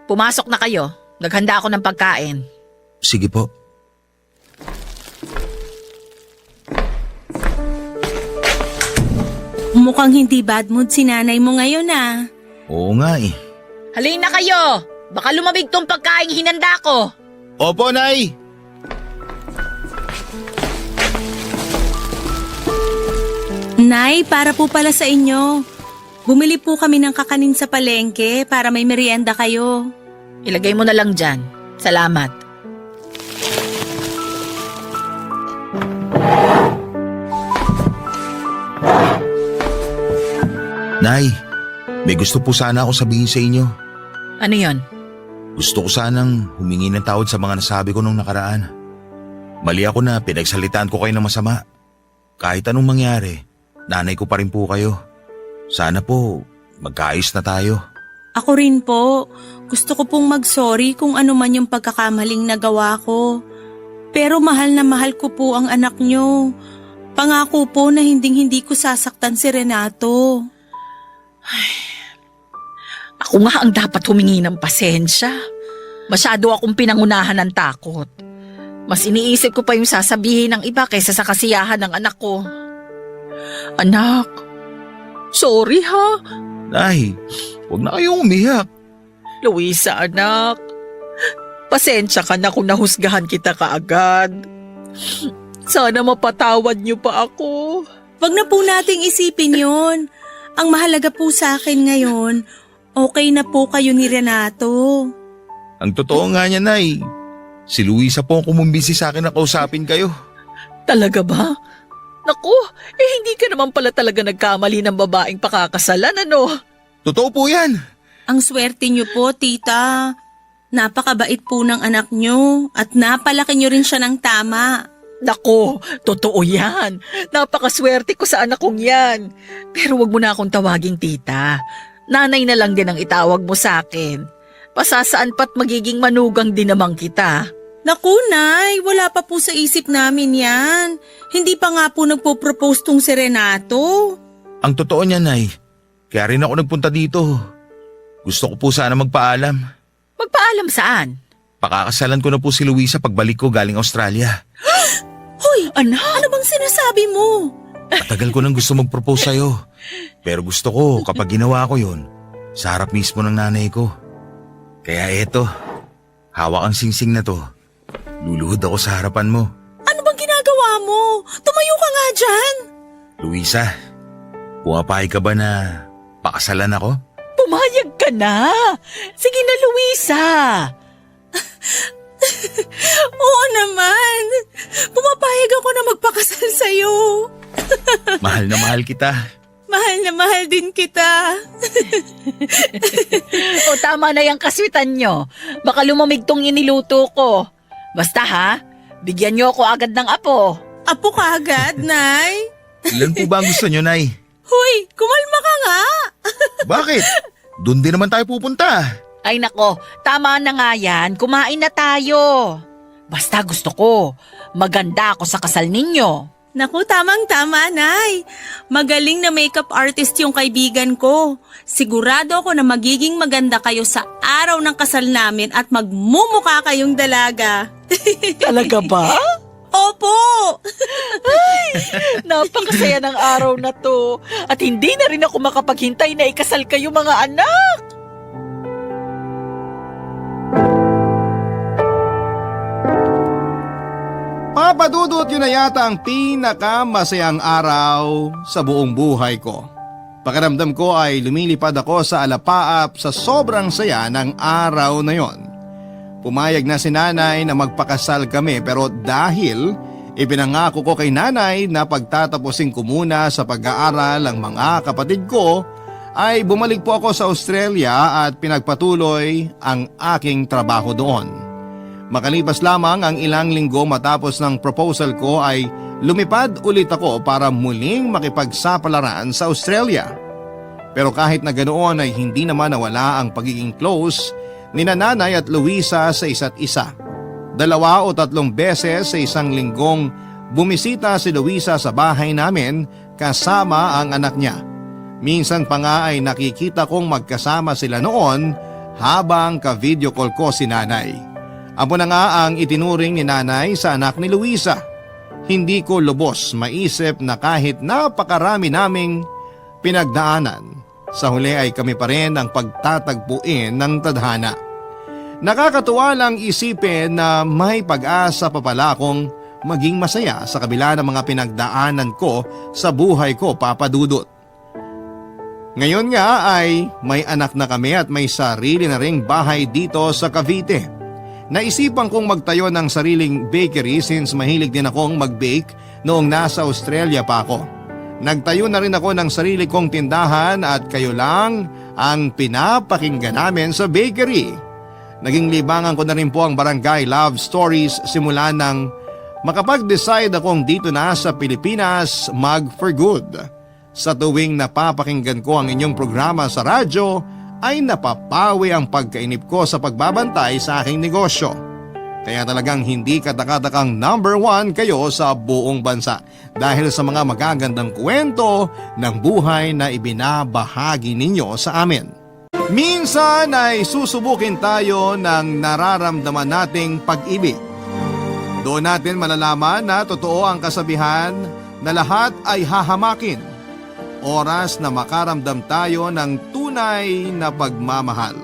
pumasok na kayo. Naghanda ako ng pagkain. Sige po. Mukhang hindi bad mood si nanay mo ngayon ah. Oo nga eh. Halina kayo! Baka lumamig tong pagkaing hinanda ko. Opo, Nay! Nay, para po pala sa inyo. Bumili po kami ng kakanin sa palengke para may merienda kayo. Ilagay mo na lang dyan. Salamat. Nay, may gusto po sana ako sabihin sa inyo. Ano yon? Gusto ko sanang humingi ng tawad sa mga nasabi ko nung nakaraan. Mali ako na pinagsalitaan ko kayo ng masama. Kahit anong mangyari, nanay ko pa rin po kayo. Sana po, magkaayos na tayo. Ako rin po. Gusto ko pong mag-sorry kung ano man yung pagkakamaling nagawa ko. Pero mahal na mahal ko po ang anak nyo. Pangako po na hinding-hindi ko sasaktan si Renato. Ako nga ang dapat humingi ng pasensya. Masyado akong pinangunahan ng takot. Mas iniisip ko pa yung sasabihin ng iba kaysa sa kasiyahan ng anak ko. Anak, sorry ha. Nay, huwag na kayong umiyak. Luisa, anak. Pasensya ka na kung nahusgahan kita kaagad. Sana mapatawad niyo pa ako. Wag na po nating isipin yon. Ang mahalaga po sa akin ngayon, okay na po kayo ni Renato. Ang totoo nga niya, Nay. Si Luisa po ang kumumbisi sa akin na kausapin kayo. Talaga ba? Naku, hindi ka naman pala talaga nagkamali ng babaeng pakakasalan, ano? Totoo po yan. Ang swerte niyo po, tita. Napakabait po ng anak niyo at napalaki niyo rin siya ng tama. Nako, totoo yan. Napakaswerte ko sa anak kong yan. Pero wag mo na akong tawaging tita. Nanay na lang din ang itawag mo sa akin. Pasasaan pa't magiging manugang din naman kita. Naku, Nay, wala pa po sa isip namin yan. Hindi pa nga po nagpo-propose tong si Renato. Ang totoo niya, Nay. Kaya rin ako nagpunta dito. Gusto ko po sana magpaalam. Magpaalam saan? Pakakasalan ko na po si Luisa pagbalik ko galing Australia. Hoy, Anak, ano bang sinasabi mo? Matagal ko nang gusto mag-propose sa'yo. Pero gusto ko kapag ginawa ko yun, sa harap mismo ng nanay ko. Kaya eto, hawak ang singsing na to. Luluhod ako sa harapan mo. Ano bang ginagawa mo? Tumayo ka nga dyan. Luisa, pumapayag ka ba na pakasalan ako? pumayag ka na. Sige na, Luisa. Oo naman. Pumapayag ako na magpakasal sa'yo. Mahal na mahal kita. Mahal na mahal din kita. O tama na yung kaswitan nyo. Baka lumamig tong iniluto ko. Basta ha, bigyan nyo ako agad ng apo. Apo ka agad, Nay? Ilan po ba ang gusto nyo, Nay? Huy, kumalma ka nga. Bakit? Doon din naman tayo pupunta. Ay nako, tama na nga yan. Kumain na tayo. Basta gusto ko, maganda ako sa kasal ninyo. Naku, tamang-tama, Nay. Magaling na makeup artist yung kaibigan ko. Sigurado ako na magiging maganda kayo sa araw ng kasal namin at magmumukha kayong dalaga. Talaga ba? Opo! Napakasaya ng araw na to. At hindi na rin ako makapaghintay na ikasal kayo mga anak. Papadudot yun na yata ang pinakamasayang araw sa buong buhay ko. Pakiramdam ko ay lumilipad ako sa alapaap sa sobrang saya ng araw na yon. Pumayag na si nanay na magpakasal kami pero dahil ipinangako ko kay nanay na pagtatapusin ko muna sa pag-aaral ang mga kapatid ko, ay bumalik po ako sa Australia at pinagpatuloy ang aking trabaho doon. Makalipas lamang ang ilang linggo matapos ng proposal ko ay lumipad ulit ako para muling makipagsapalaran sa Australia. Pero kahit na ganoon ay hindi naman nawala ang pagiging close ni Nanay at Luisa sa isa't isa. 2 o 3 beses sa isang linggong bumisita si Luisa sa bahay namin kasama ang anak niya. Minsan pa nga ay nakikita kong magkasama sila noon habang ka-video call ko si Nanay. Apo na nga ang itinuring ni Nanay sa anak ni Luisa. Hindi ko lubos maisip na kahit napakarami naming pinagdaanan, sa huli ay kami pa rin ang pagtatagpuin ng tadhana. Nakakatuwa lang isipin na may pag-asa pa pala akong maging masaya sa kabila ng mga pinagdaanan ko sa buhay ko, Papa Dudut. Ngayon nga ay may anak na kami at may sarili na ring bahay dito sa Cavite. Naisipan kong magtayo ng sariling bakery since mahilig din akong mag-bake noong nasa Australia pa ako. Nagtayo na rin ako ng sarili kong tindahan at kayo lang ang pinapakinggan namin sa bakery. Naging libangan ko na rin po ang Barangay Love Stories simula nang makapag-decide akong dito na sa Pilipinas mag for good. Sa tuwing napapakinggan ko ang inyong programa sa radyo ay napapawi ang pagkainip ko sa pagbabantay sa aking negosyo. Kaya talagang hindi katakatakang number 1 kayo sa buong bansa dahil sa mga magagandang kwento ng buhay na ibinabahagi ninyo sa amin. Minsan ay susubukin tayo ng nararamdaman nating pag-ibig. Doon natin malalaman na totoo ang kasabihan na lahat ay hahamakin. Oras na makaramdam tayo ng tunay na pagmamahal.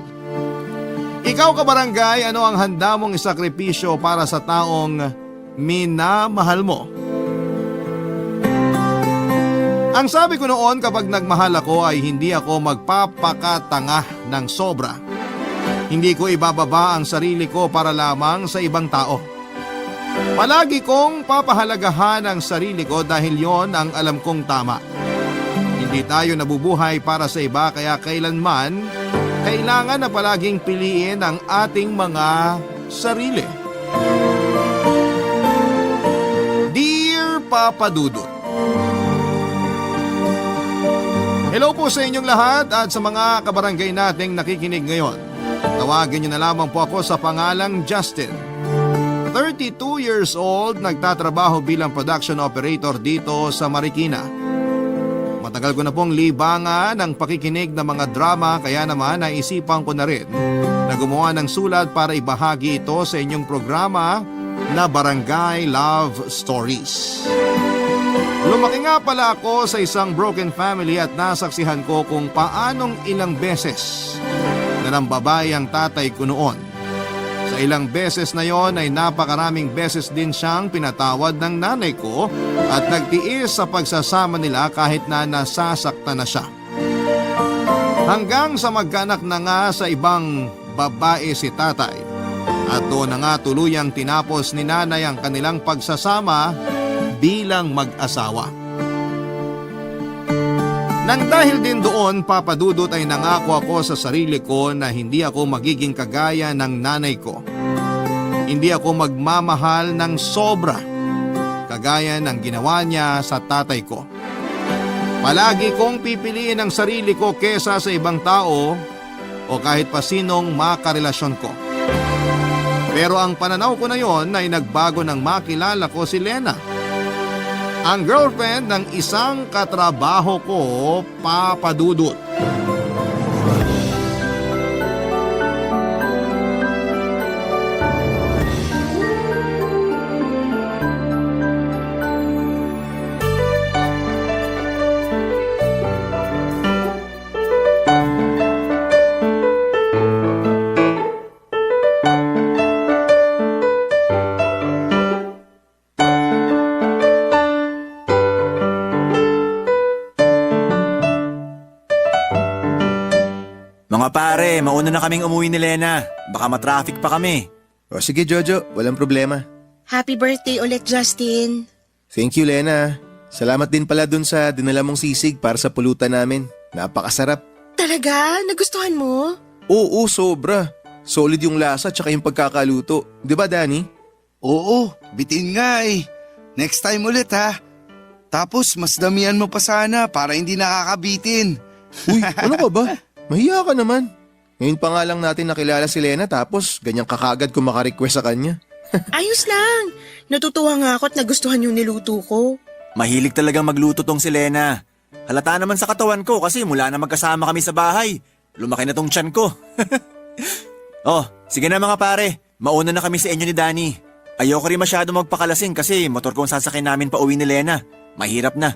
Ikaw kabarangay, ano ang handa mong isakripisyo para sa taong minamahal mo? Ang sabi ko noon kapag nagmahal ako ay hindi ako magpapakatanga ng sobra. Hindi ko ibababa ang sarili ko para lamang sa ibang tao. Palagi kong papahalagahan ang sarili ko dahil yon ang alam kong tama. Hindi tayo nabubuhay para sa iba kaya kailanman kailangan na palaging piliin ang ating mga sarili. Dear Papa Dudut, hello po sa inyong lahat at sa mga kabarangay nating nakikinig ngayon. Tawagin niyo na lamang po ako sa pangalang Justin. 32 years old, nagtatrabaho bilang production operator dito sa Marikina. Matagal ko na pong libangan ang pakikinig ng mga drama kaya naman naisipan ko na rin na gumawa ng sulat para ibahagi ito sa inyong programa na Barangay Love Stories. Lumaki nga pala ako sa isang broken family at nasaksihan ko kung paanong ilang beses na nambabay ang tatay ko noon. Sa ilang beses na yon ay napakaraming beses din siyang pinatawad ng nanay ko at nagtiis sa pagsasama nila kahit na nasasaktan na siya. Hanggang sa magkaanak na nga sa ibang babae si tatay at doon na nga tuluyang tinapos ni nanay ang kanilang pagsasama bilang mag-asawa. Nang dahil din doon, Papa Dudut, ay nangako ako sa sarili ko na hindi ako magiging kagaya ng nanay ko. Hindi ako magmamahal ng sobra, kagaya ng ginawa niya sa tatay ko. Palagi kong pipiliin ang sarili ko kesa sa ibang tao o kahit pa sinong makarelasyon ko. Pero ang pananaw ko na yon ay nagbago nang makilala ko si Lena, ang girlfriend ng isang katrabaho ko, Papa Dudut. Mga pare, mauna na kaming umuwi ni Lena. Baka matraffic pa kami. O sige Jojo, walang problema. Happy birthday ulit, Justin. Thank you Lena. Salamat din pala dun sa dinala mong sisig para sa pulutan namin. Napakasarap. Talaga? Nagustuhan mo? Oo, sobra. Solid yung lasa tsaka yung pagkakaluto. Di ba Danny? Oo, bitin nga eh. Next time ulit ha. Tapos mas damihan mo pa sana para hindi nakakabitin. Uy, ano ka ba? Mahiya ka naman. Ngayon pa nga lang natin nakilala si Lena tapos ganyang kakagad kung makarequest sa kanya. Ayos lang. Natutuwa nga ako at nagustuhan yung niluto ko. Mahilig talagang magluto tong si Lena. Halata naman sa katawan ko kasi mula na magkasama kami sa bahay. Lumaki na tong tiyan ko. Oh, sige na mga pare. Mauna na kami sa inyo ni Danny. Ayoko rin masyado magpakalasing kasi motor ko ang sasakyan namin pa uwi ni Lena. Mahirap na.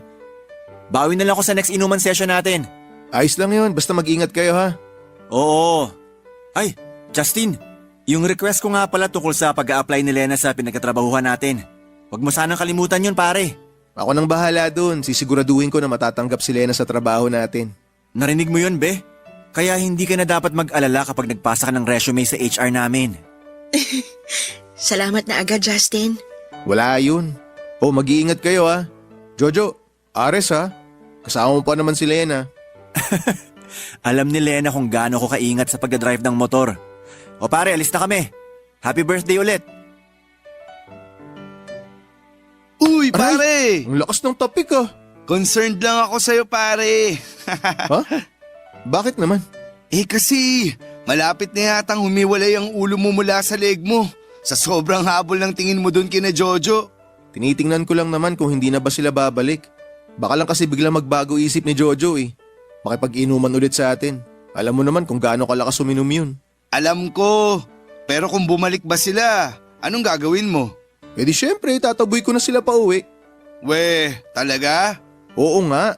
Bawi na lang ako sa next inuman session natin. Ayos lang yun, basta mag-ingat kayo ha. Oo. Ay, Justin, yung request ko nga pala tungkol sa pag-a-apply ni Lena sa pinagkatrabahuhan natin. Huwag mo sanang kalimutan yun, pare. Ako nang bahala dun, sisiguraduhin ko na matatanggap si Lena sa trabaho natin. Narinig mo yun, be? Kaya hindi ka na dapat mag-alala kapag nagpasa ka ng resume sa HR namin. Salamat na agad, Justin. Wala yun. Oh, mag-iingat kayo ha. Jojo, Ares ha. Kasama mo pa naman si Lena. Alam ni Lena kung gaano ko kaingat sa pagdadrive ng motor. O pare, alis na kami. Happy birthday ulit. Uy, pare! Ang lakas ng topic ah. Concerned lang ako sa'yo, pare. Ha? Bakit naman? Kasi malapit na yatang humiwalay ang ulo mo mula sa leg mo. Sa sobrang habol ng tingin mo dun kina Jojo. Tinitingnan ko lang naman kung hindi na ba sila babalik. Baka lang kasi biglang magbago isip ni Jojo eh. Makipag-inuman ulit sa atin. Alam mo naman kung gaano kalakas uminom yun. Alam ko. Pero kung bumalik ba sila, anong gagawin mo? Eh di syempre, tataboy ko na sila pa uwi. Weh, talaga? Oo nga.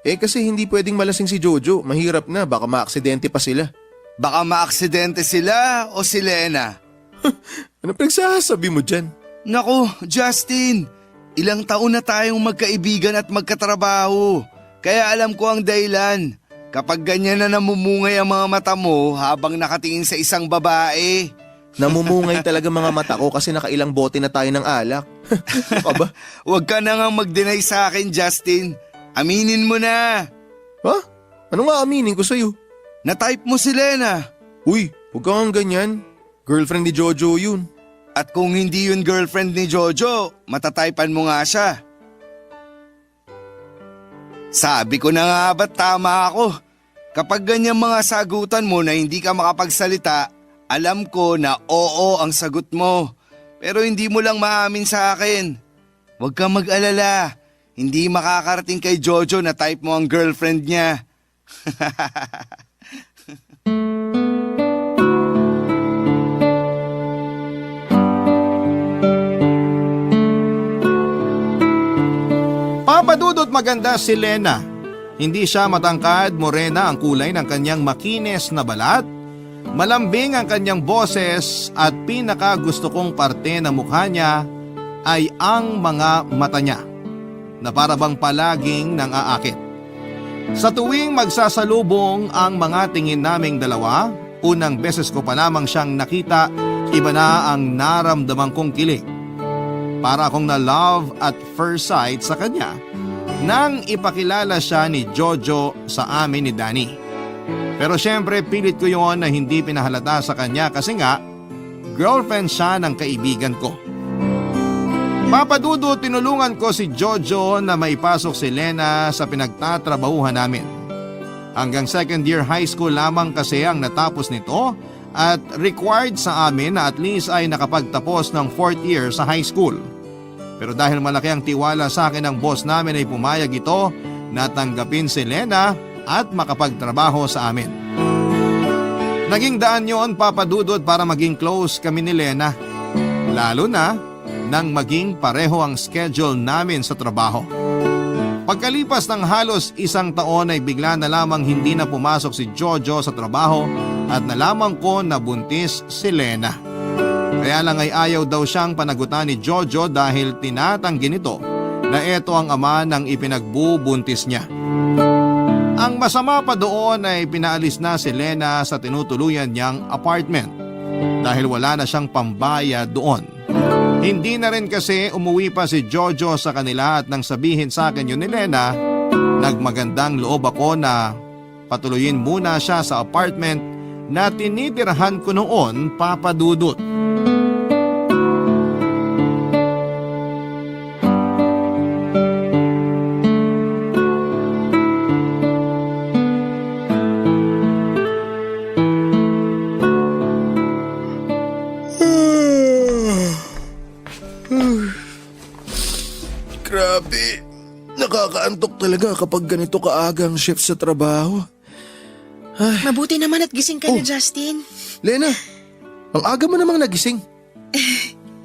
Kasi hindi pwedeng malasing si Jojo. Mahirap na, baka maaksidente pa sila. Baka maaksidente sila o si Lena? Ano pinagsasabi mo dyan? Nako, Justin. Ilang taon na tayong magkaibigan at magkatrabaho. Kaya alam ko ang dahilan. Kapag ganyan na namumungay ang mga mata mo habang nakatingin sa isang babae. Namumungay talaga mga mata ko kasi nakailang bote na tayo ng alak. Ano ba? Huwag ka na nga mag-deny sa akin, Justin. Aminin mo na. Ha? Ano nga aminin ko sa'yo? Na-type mo si Lena. Uy, huwag kang ganyan. Girlfriend ni Jojo yun. At kung hindi yun girlfriend ni Jojo, matatypan mo nga siya. Sabi ko na nga ba't tama ako? Kapag ganyan mga sagutan mo na hindi ka makapagsalita, alam ko na oo ang sagot mo. Pero hindi mo lang maamin sa akin. Huwag kang mag-alala. Hindi makakarating kay Jojo na type mo ang girlfriend niya. Papadudot maganda si Lena. Hindi siya matangkad, morena ang kulay ng kanyang makinis na balat. Malambing ang kanyang boses at pinaka gusto kong parte ng mukha niya ay ang mga mata niya na para bang palaging nang-aakit. Sa tuwing magsasalubong ang mga tingin naming dalawa, unang beses ko pa lamang siyang nakita, iba na ang naramdaman kong kilig. Para akong na love at first sight sa kanya nang ipakilala siya ni Jojo sa amin ni Danny. Pero syempre pilit ko yon na hindi pinahalata sa kanya kasi nga girlfriend siya ng kaibigan ko. Papadudo, tinulungan ko si Jojo na maipasok si Lena sa pinagtatrabahuhan namin. Hanggang second year high school lamang kasi ang natapos nito at required sa amin na at least ay nakapagtapos ng fourth year sa high school. Pero dahil malaki ang tiwala sa akin ng boss namin ay pumayag ito na tanggapin si Lena at makapagtrabaho sa amin. Naging daan yon, Papadudod, para maging close kami ni Lena. Lalo na nang maging pareho ang schedule namin sa trabaho. Pagkalipas ng halos isang taon ay bigla na lamang hindi na pumasok si Jojo sa trabaho at nalaman ko na buntis si Lena. Kaya lang ay ayaw daw siyang panagutan ni Jojo dahil tinatanggi nito na ito ang ama ng ipinagbubuntis niya. Ang masama pa doon ay pinaalis na si Lena sa tinutuluyan niyang apartment dahil wala na siyang pambayad doon. Hindi na rin kasi umuwi pa si Jojo sa kanila at nang sabihin sa akin yun ni Lena, nagmagandang loob ako na patuloyin muna siya sa apartment na tinitirahan ko noon, Papadudot. Grabe. Nakakaantok talaga kapag ganito kaaga ang shift sa trabaho. Mabuti naman at gising ka na, Justin. Lena, ang aga mo namang nagising.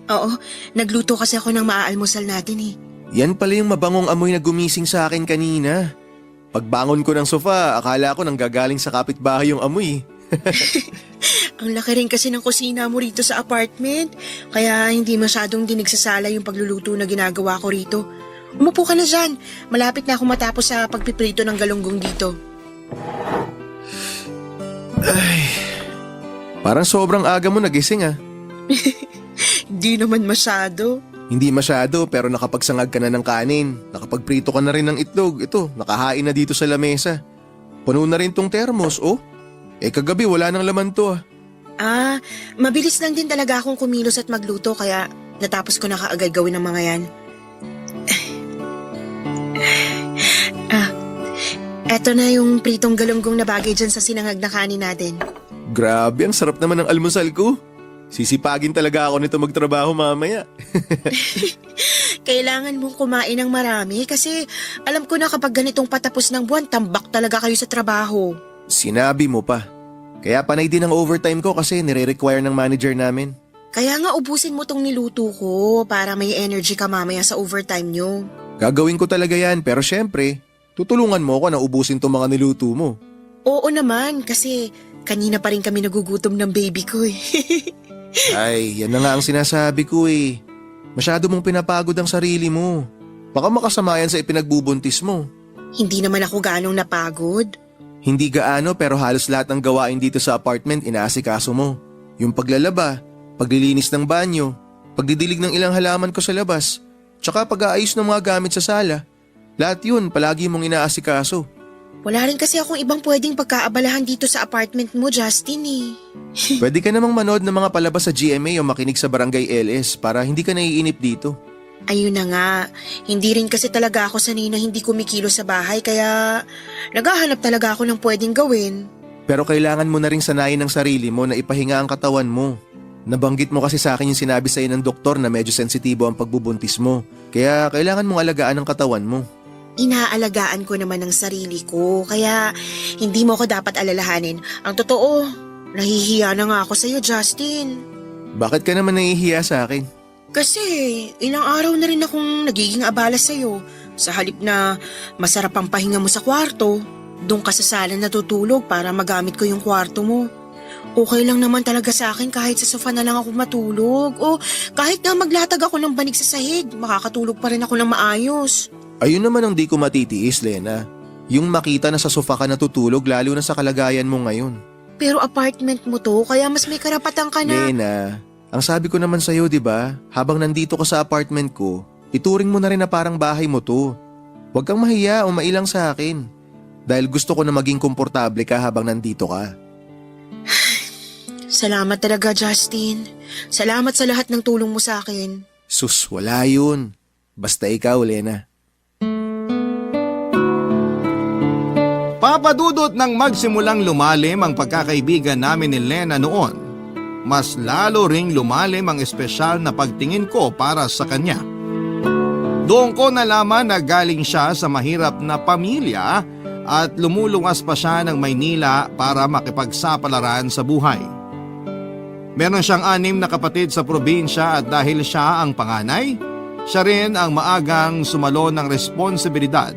Oo, nagluto kasi ako ng maaalmusal natin eh. Yan pala yung mabangong amoy na gumising sa akin kanina. Pagbangon ko ng sofa, akala ko nanggagaling sa kapitbahay yung amoy. Ang laki rin kasi ng kusina mo rito sa apartment. Kaya hindi masyadong dinig sa sala yung pagluluto na ginagawa ko rito. Umupo ka na dyan. Malapit na ako matapos sa pagpiprito ng galunggong dito. Parang sobrang aga mo nagising ah. Di naman masyado. Hindi masyado pero nakapagsangag ka na ng kanin. Nakapagprito ka na rin ng itlog. Ito, nakahain na dito sa lamesa. Puno na rin tong termos, oh. Kagabi wala nang laman to ah. Mabilis lang din talaga akong kumilos at magluto kaya natapos ko na kaagad gawin ng mga yan. Eto na yung pritong galunggong na bagay dyan sa sinangag na kanin natin. Grabe, ang sarap naman ng almusal ko. Sisipagin talaga ako nito magtrabaho mamaya. Kailangan mong kumain ng marami kasi alam ko na kapag ganitong patapos ng buwan, tambak talaga kayo sa trabaho. Sinabi mo pa. Kaya panay din ang overtime ko kasi nire-require ng manager namin. Kaya nga ubusin mo tong niluto ko para may energy ka mamaya sa overtime nyo. Gagawin ko talaga yan pero syempre, tutulungan mo ako na ubusin tong mga niluto mo. Oo naman kasi kanina pa rin kami nagugutom ng baby ko eh. Ay, yan na nga ang sinasabi ko eh. Masyado mong pinapagod ang sarili mo. Baka makasama yan sa ipinagbubuntis mo. Hindi naman ako ganong napagod. Hindi gaano pero halos lahat ng gawain dito sa apartment inaasikaso mo. Yung paglalaba, paglilinis ng banyo, pagdidilig ng ilang halaman ko sa labas, tsaka pag-aayos ng mga gamit sa sala. Lahat yun palagi mong inaasikaso. Wala rin kasi akong ibang pwedeng pagkaabalahan dito sa apartment mo, Justin eh. Pwede ka namang manood ng mga palabas sa GMA o makinig sa Barangay LS para hindi ka naiinip dito. Ayun na nga, hindi rin kasi talaga ako sanay na hindi kumikilos sa bahay kaya naghahanap talaga ako ng pwedeng gawin. Pero kailangan mo na ring sanayin ng sarili mo na ipahinga ang katawan mo. Nabanggit mo kasi sa akin yung sinabi sa'yo ng doktor na medyo sensitibo ang pagbubuntis mo. Kaya kailangan mong alagaan ang katawan mo. Inaalagaan ko naman ang sarili ko kaya hindi mo ako dapat alalahanin. Ang totoo, nahihiya na nga ako sa'yo, Justin. Bakit ka naman nahihiya sa akin? Kasi ilang araw na rin akong nagiging abala sa'yo. Sa halip na masarap ang pahinga mo sa kwarto, doon ka sa sala natutulog para magamit ko yung kwarto mo. Okay lang naman talaga sa akin kahit sa sofa na lang ako matulog o kahit na maglatag ako ng banig sa sahig, makakatulog pa rin ako ng maayos. Ayun naman ang di ko matitiis, Lena. Yung makita na sa sofa ka natutulog lalo na sa kalagayan mo ngayon. Pero apartment mo to, kaya mas may karapatan ka na. Lena, ang sabi ko naman sa'yo, di ba? Habang nandito ka sa apartment ko, ituring mo na rin na parang bahay mo to. Huwag kang mahiya o mailang sa akin. Dahil gusto ko na maging komportable ka habang nandito ka. Salamat talaga, Justin. Salamat sa lahat ng tulong mo sa akin. Sus, wala yun. Basta ikaw, Lena. Papadudot nang magsimulang lumalim ang pagkakaibigan namin ni Lena noon, mas lalo ring lumalim ang espesyal na pagtingin ko para sa kanya. Doon ko nalaman na galing siya sa mahirap na pamilya at lumuluwas pa siya ng Maynila para makipagsapalaran sa buhay. Meron siyang 6 na kapatid sa probinsya at dahil siya ang panganay, siya rin ang maagang sumalo ng responsibilidad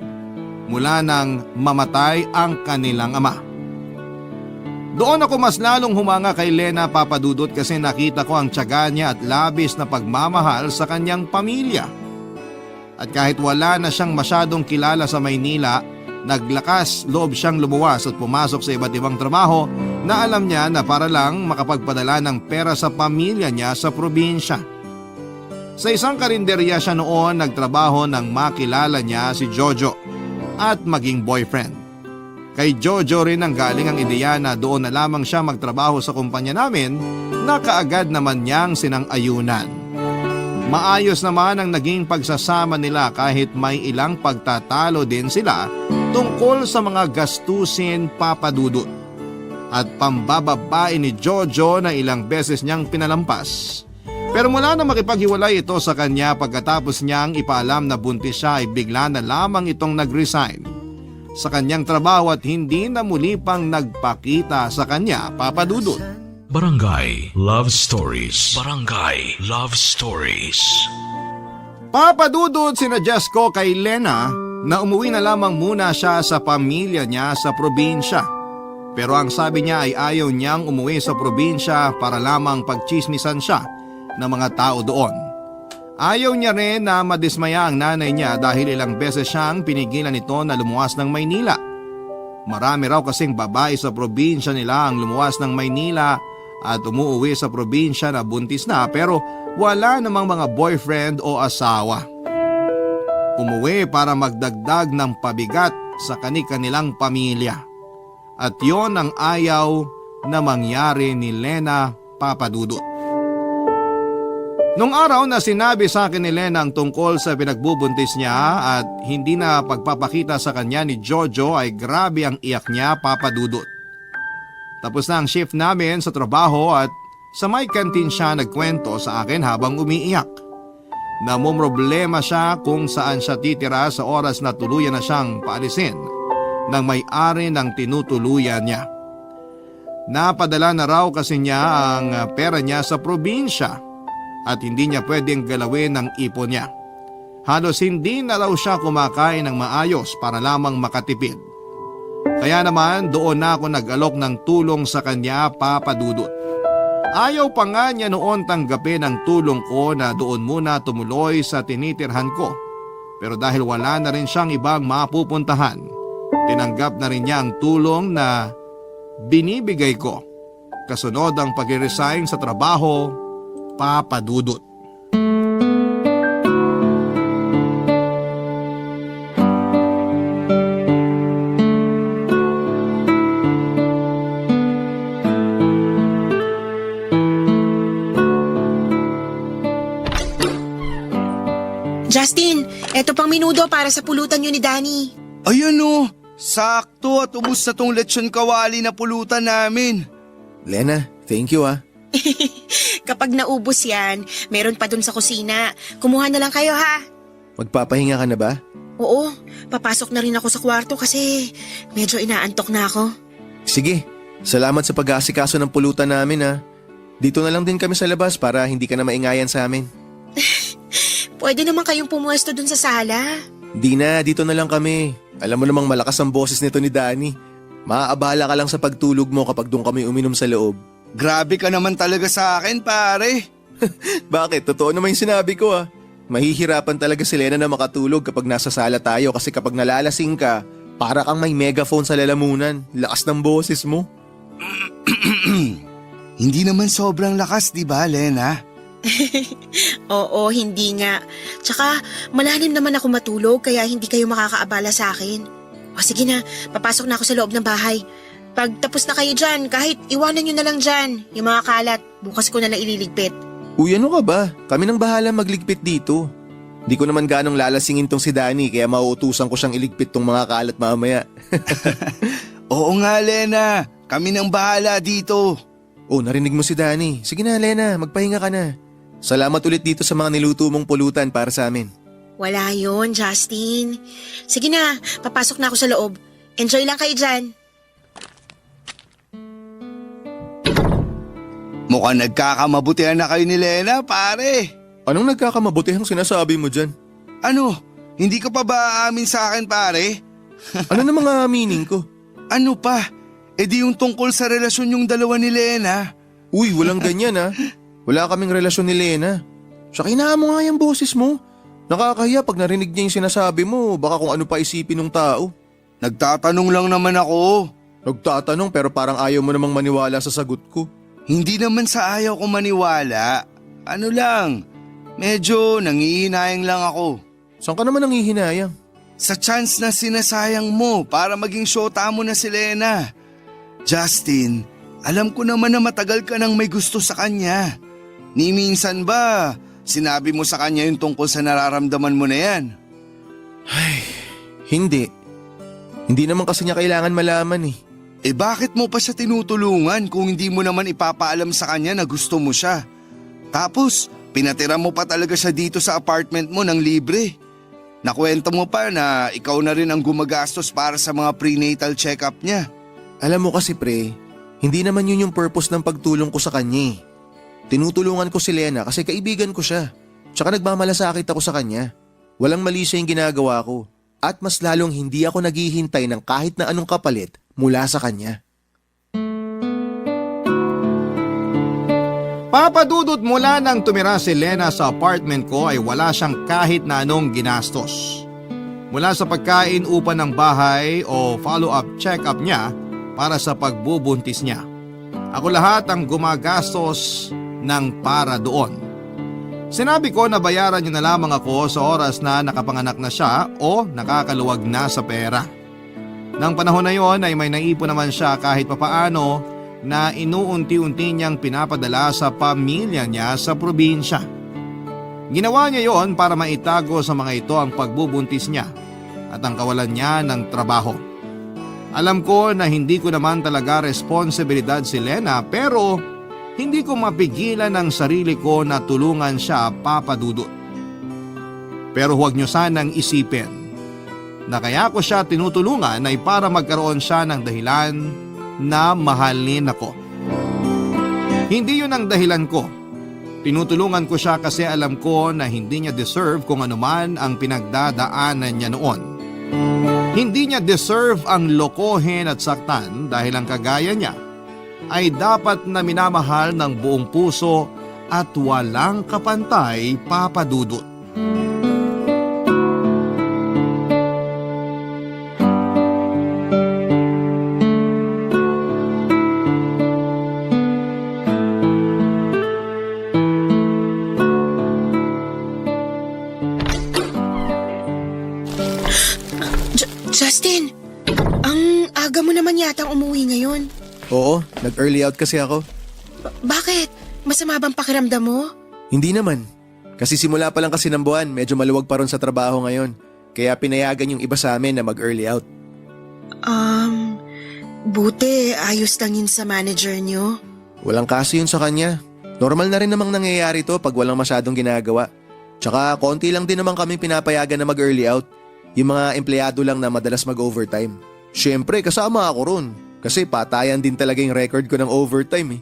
mula nang mamatay ang kanilang ama. Doon ako mas lalong humanga kay Lena, Papadudot, kasi nakita ko ang tiyaga niya at labis na pagmamahal sa kanyang pamilya. At kahit wala na siyang masyadong kilala sa Maynila, naglakas loob siyang lumuwas at pumasok sa iba't ibang trabaho na alam niya na para lang makapagpadala ng pera sa pamilya niya sa probinsya. Sa isang karinderya siya noon nagtrabaho nang makilala niya si Jojo at maging boyfriend. Kay Jojo rin ang galing ang ideya na doon na lamang siya magtrabaho sa kumpanya namin na kaagad naman niyang sinang-ayunan. Maayos naman ang naging pagsasama nila kahit may ilang pagtatalo din sila tungkol sa mga gastusin, Papadudot. At pambababae ni Jojo na ilang beses niyang pinalampas. Pero mula na makipaghiwalay ito sa kanya pagkatapos niyang ipaalam na buntis siya ay bigla na lamang itong nag-resign sa kanyang trabaho at hindi na muli pang nagpakita sa kanya, Papadudot. Barangay Love Stories. Barangay Love Stories. Papadudod sinuggest ko kay Lena na umuwi na lamang muna siya sa pamilya niya sa probinsya. Pero ang sabi niya ay ayaw niyang umuwi sa probinsya para lamang pagchismisan siya ng mga tao doon. Ayaw niya rin na madismaya ang nanay niya dahil ilang beses siyang pinigilan nito na lumuwas ng Maynila. Marami raw kasing babae sa probinsya nila ang lumuwas ng Maynila at umuwi sa probinsya na buntis na pero wala namang mga boyfriend o asawa. Umuwi para magdagdag ng pabigat sa kani-kanilang pamilya. At yon ang ayaw na mangyari ni Lena Papadudut. Nung araw na sinabi sa akin ni Lena ang tungkol sa pinagbubuntis niya at hindi na pagpapakita sa kanya ni Jojo ay grabe ang iyak niya, Papadudut. Tapos na ang shift namin sa trabaho at sa may kantin siya nagkwento sa akin habang umiiyak. Namumroblema siya kung saan siya titira sa oras na tuluyan na siyang paalisin ng may-ari ng tinutuluyan niya. Napadala na raw kasi niya ang pera niya sa probinsya at hindi niya pwedeng galawin ang ipon niya. Halos hindi na raw siya kumakain ng maayos para lamang makatipid. Kaya naman doon na ako nag-alok ng tulong sa kanya, Papadudut. Ayaw pa nga niya noon tanggapin ang tulong ko na doon muna tumuloy sa tinitirhan ko. Pero dahil wala na rin siyang ibang mapupuntahan, tinanggap na rin niya ang tulong na binibigay ko. Kasunod ang pag-resign sa trabaho, Papadudut. Justin, eto pang minudo para sa pulutan nyo ni Danny. Ayan o, sakto at ubos na tong lechon kawali na pulutan namin. Lena, thank you ah. Kapag naubos yan, meron pa dun sa kusina. Kumuha na lang kayo ha. Magpapahinga ka na ba? Oo, papasok na rin ako sa kwarto kasi medyo inaantok na ako. Sige, salamat sa pag-aasikaso ng pulutan namin ah. Dito na lang din kami sa labas para hindi ka na maingayan sa amin. Pwede naman kayong pumuesto dun sa sala. Di na, dito na lang kami. Alam mo namang malakas ang boses nito ni Danny. Maaabala ka lang sa pagtulog mo kapag doon kami uminom sa loob. Grabe ka naman talaga sa akin, pare. Bakit? Totoo naman yung sinabi ko ah. Mahihirapan talaga si Lena na makatulog kapag nasa sala tayo kasi kapag nalalasing ka, para kang may megaphone sa lalamunan. Lakas ng boses mo. Hindi naman sobrang lakas, di ba, Lena? Oo, hindi nga. Tsaka malalim naman ako matulog kaya hindi kayo makakaabala sa akin. O sige na, papasok na ako sa loob ng bahay. Pag tapos na kayo dyan, kahit iwanan nyo na lang dyan. Yung mga kalat, bukas ko na lang ililigpit. Uy, ano ka ba? Kami nang bahala magligpit dito. Di ko naman ganong lalasingin tong si Danny kaya mauutusan ko siyang iligpit tong mga kalat mamaya. Oo nga, Lena. Kami nang bahala dito. Oh, narinig mo si Danny. Sige na, Lena, magpahinga ka na. Salamat ulit dito sa mga niluto mong pulutan para sa amin. Wala yon, Justin. Sige na, papasok na ako sa loob. Enjoy lang kayo dyan. Mukhang nagkakamabutihan na kayo ni Lena, pare. Anong nagkakamabutihang sinasabi mo dyan? Ano? Hindi ka pa ba aamin sa akin, pare? Ano na mga meaning ko? Ano pa? E di yung tungkol sa relasyon yung dalawa ni Lena. Uy, walang ganyan ah. Wala kaming relasyon ni Lena. Siya kinaan mo nga yung boses mo. Nakakahiya pag narinig niya yung sinasabi mo, baka kung ano pa isipin ng tao. Nagtatanong lang naman ako. Nagtatanong pero parang ayaw mo namang maniwala sa sagot ko. Hindi naman sa ayaw ko maniwala. Ano lang, medyo nangihinayang lang ako. Saan ka naman nangihinayang? Sa chance na sinasayang mo para maging syota mo na si Lena. Justin, alam ko naman na matagal ka nang may gusto sa kanya. Ni minsan ba, sinabi mo sa kanya yung tungkol sa nararamdaman mo na yan? Ay, hindi. Hindi naman kasi niya kailangan malaman eh. Eh bakit mo pa siya tinutulungan kung hindi mo naman ipapaalam sa kanya na gusto mo siya? Tapos, pinatira mo pa talaga siya dito sa apartment mo ng libre. Nakwento mo pa na ikaw na rin ang gumagastos para sa mga prenatal check-up niya. Alam mo kasi pre, hindi naman yun yung purpose ng pagtulong ko sa kanya eh. Tinutulungan ko si Lena kasi kaibigan ko siya. Tsaka nagmamalasakit ako sa kanya. Walang mali siya yung ginagawa ko. At mas lalong hindi ako naghihintay ng kahit na anong kapalit mula sa kanya. Papadudot mula nang tumira si Lena sa apartment ko ay wala siyang kahit na anong ginastos. Mula sa pagkain upa ng bahay o follow-up check-up niya para sa pagbubuntis niya. Ako lahat ang gumagastos ng para doon. Sinabi ko na bayaran niyo na lamang ako sa oras na nakapanganak na siya o nakakaluwag na sa pera. Nang panahon na yon ay may naipon naman siya kahit papaano na inuunti-unti niyang pinapadala sa pamilya niya sa probinsya. Ginawa niya yon para maitago sa mga ito ang pagbubuntis niya at ang kawalan niya ng trabaho. Alam ko na hindi ko naman talaga responsibilidad si Lena pero hindi ko mapigilan ang sarili ko na tulungan siya, Papa Dudut. Pero huwag niyo sanang isipin na kaya ko siya tinutulungan ay para magkaroon siya ng dahilan na mahalin ako. Hindi yun ang dahilan ko. Tinutulungan ko siya kasi alam ko na hindi niya deserve kung anuman ang pinagdadaanan niya noon. Hindi niya deserve ang lokohin at saktan dahil ang kagaya niya ay dapat na minamahal ng buong puso at walang kapantay, Papa Dudut. Justin, ang aga mo naman yatang umuwi ngayon. Oo, nag-early out kasi ako. Bakit? Masama bang pakiramdam mo? Hindi naman. Kasi simula pa lang kasi ng buwan, medyo maluwag pa ron sa trabaho ngayon. Kaya pinayagan yung iba sa amin na mag-early out. Buti ayos lang yun sa manager nyo. Walang kaso yun sa kanya. Normal na rin namang nangyayari to pag walang masyadong ginagawa. Tsaka konti lang din naman kaming pinapayagan na mag-early out. Yung mga empleyado lang na madalas mag-overtime. Siyempre, kasama ako ron. Kasi patayan din talaga yung record ko ng overtime eh.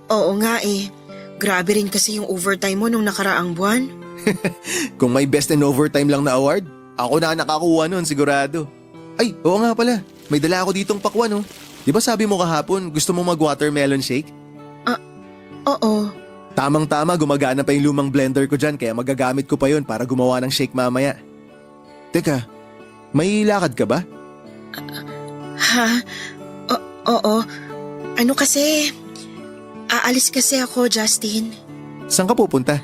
Oo nga eh. Grabe rin kasi yung overtime mo nung nakaraang buwan. Kung may best in overtime lang na award, ako na nakakuha nun sigurado. Ay, oo nga pala. May dala ako ditong pakwan oh. Di ba sabi mo kahapon gusto mo mag-watermelon shake? Oo. Tamang-tama gumagana pa yung lumang blender ko dyan kaya magagamit ko pa yun para gumawa ng shake mamaya. Teka, may lakad ka ba? Ha? Oo. Ano kasi? Aalis kasi ako, Justin. Saan ka pupunta?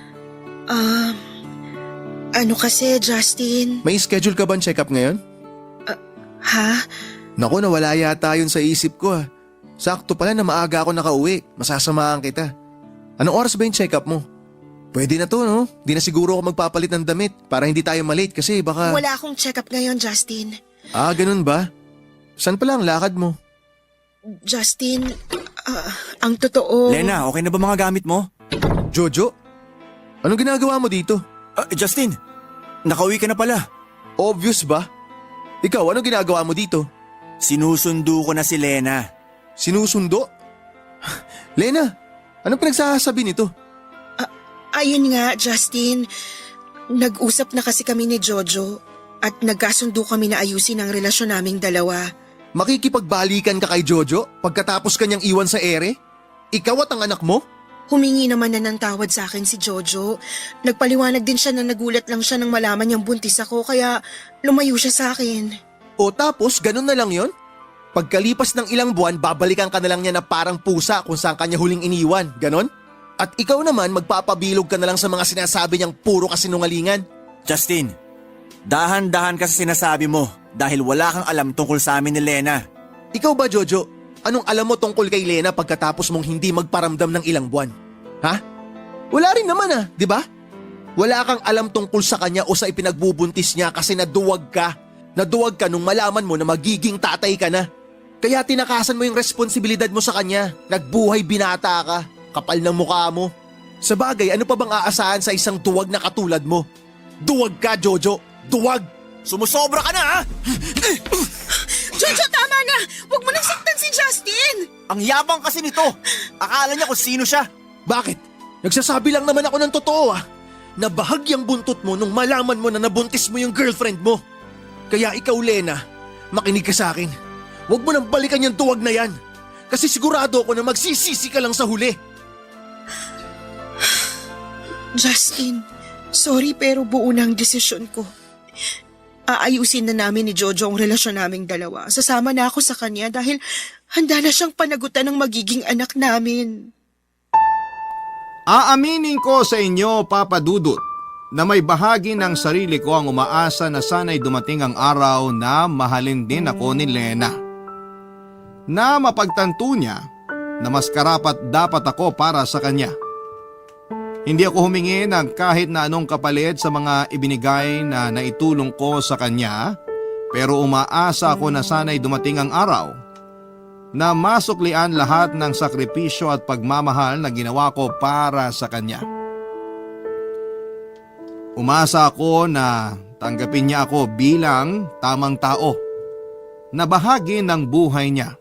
Ano kasi, Justin? May schedule ka ba ang check-up ngayon? Ha? Naku, nawala yata yun sa isip ko ah. Sakto pala na maaga ako nakauwi. Masasamahan kita. Anong oras ba yung check-up mo? Pwede na to, no? Di na siguro ako magpapalit ng damit para hindi tayo malate kasi baka… Wala akong check-up ngayon, Justin. Ah, ganun ba? Saan pala ang lakad mo? Justin, ang totoo… Lena, okay na ba mga gamit mo? Jojo? Anong ginagawa mo dito? Justin, nakauwi ka na pala. Obvious ba? Ikaw, anong ginagawa mo dito? Sinusundo ko na si Lena. Sinusundo? Lena, anong pinagsasabi nito? Ayun nga, Justin. Nag-usap na kasi kami ni Jojo at nagkasundo kami na ayusin ang relasyon naming dalawa. Makikipagbalikan ka kay Jojo pagkatapos kanyang iwan sa ere? Ikaw at ang anak mo? Humingi naman na ng tawad sa akin si Jojo. Nagpaliwanag din siya na nagulat lang siya nang malaman niyang buntis ako kaya lumayo siya sa akin. O tapos, ganun na lang yon? Pagkalipas ng ilang buwan, babalikan ka na lang niya na parang pusa kung saan kanya huling iniwan, ganon? At ikaw naman, magpapabilog ka na lang sa mga sinasabi niyang puro kasinungalingan. Justin, dahan-dahan kasi sinasabi mo dahil wala kang alam tungkol sa amin ni Lena. Ikaw ba, Jojo? Anong alam mo tungkol kay Lena pagkatapos mong hindi magparamdam ng ilang buwan? Ha? Wala rin naman di ba? Wala kang alam tungkol sa kanya o sa ipinagbubuntis niya kasi naduwag ka. Naduwag ka nung malaman mo na magiging tatay ka na. Kaya tinakasan mo yung responsibilidad mo sa kanya. Nagbuhay binata ka. Kapal ng mukha mo. Sa bagay, ano pa bang aasahan sa isang duwag na katulad mo? Duwag ka, Jojo. Duwag! Sumusobra ka na ha? Jojo, tama na! Huwag mo nang saktan si Justin! Ang yabang kasi nito. Akala niya kung sino siya. Bakit? Nagsasabi lang naman ako ng totoo Nabahagyang buntot mo nung malaman mo na nabuntis mo yung girlfriend mo. Kaya ikaw, Lena, makinig ka sa akin. Huwag mo nang balikan yung tuwag na yan. Kasi sigurado ako na magsisisi ka lang sa huli. Justin, sorry pero buo na ang desisyon ko. Aayusin na namin ni Jojo ang relasyon naming dalawa. Sasama na ako sa kanya dahil handa na siyang panagutan ng magiging anak namin. Aaminin ko sa inyo, Papa Dudut, na may bahagi ng sarili ko ang umaasa na sana'y dumating ang araw na mahalin din ako ni Lena. Na mapagtanto niya na mas karapat dapat ako para sa kanya. Hindi ako humingi ng kahit na anong kapalit sa mga ibinigay na naitulong ko sa kanya, pero umaasa ako na sana'y dumating ang araw na masuklian lahat ng sakripisyo at pagmamahal na ginawa ko para sa kanya. Umasa ako na tanggapin niya ako bilang tamang tao na bahagi ng buhay niya.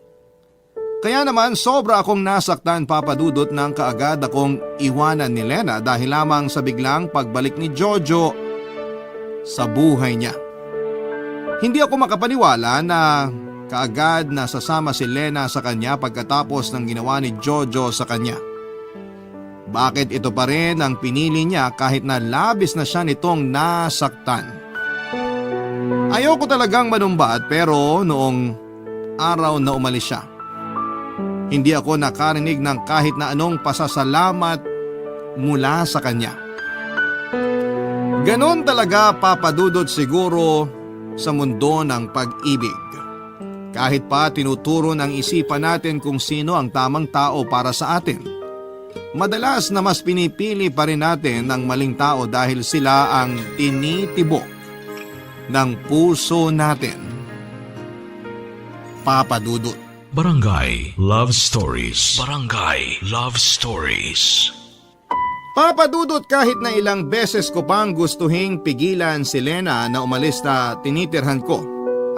Kaya naman sobra akong nasaktan, Papa Dudut, nang kaagad akong iwanan ni Lena dahil lamang sa biglang pagbalik ni Jojo sa buhay niya. Hindi ako makapaniwala na kaagad na sasama si Lena sa kanya pagkatapos ng ginawa ni Jojo sa kanya. Bakit ito pa rin ang pinili niya kahit na labis na siya nitong nasaktan? Ayoko talagang manumbat pero noong araw na umalis siya, hindi ako nakarinig ng kahit na anong pasasalamat mula sa kanya. Ganon talaga, Papa Dudut, siguro sa mundo ng pag-ibig. Kahit pa tinuturo ng isipan natin kung sino ang tamang tao para sa atin, madalas na mas pinipili pa rin natin ang maling tao dahil sila ang tinitibok ng puso natin. Papa Dudut. Barangay Love Stories. Barangay Love Stories. Papa Dudut, kahit na ilang beses ko pang gustuhing pigilan si Lena na umalis na tinitirhan ko,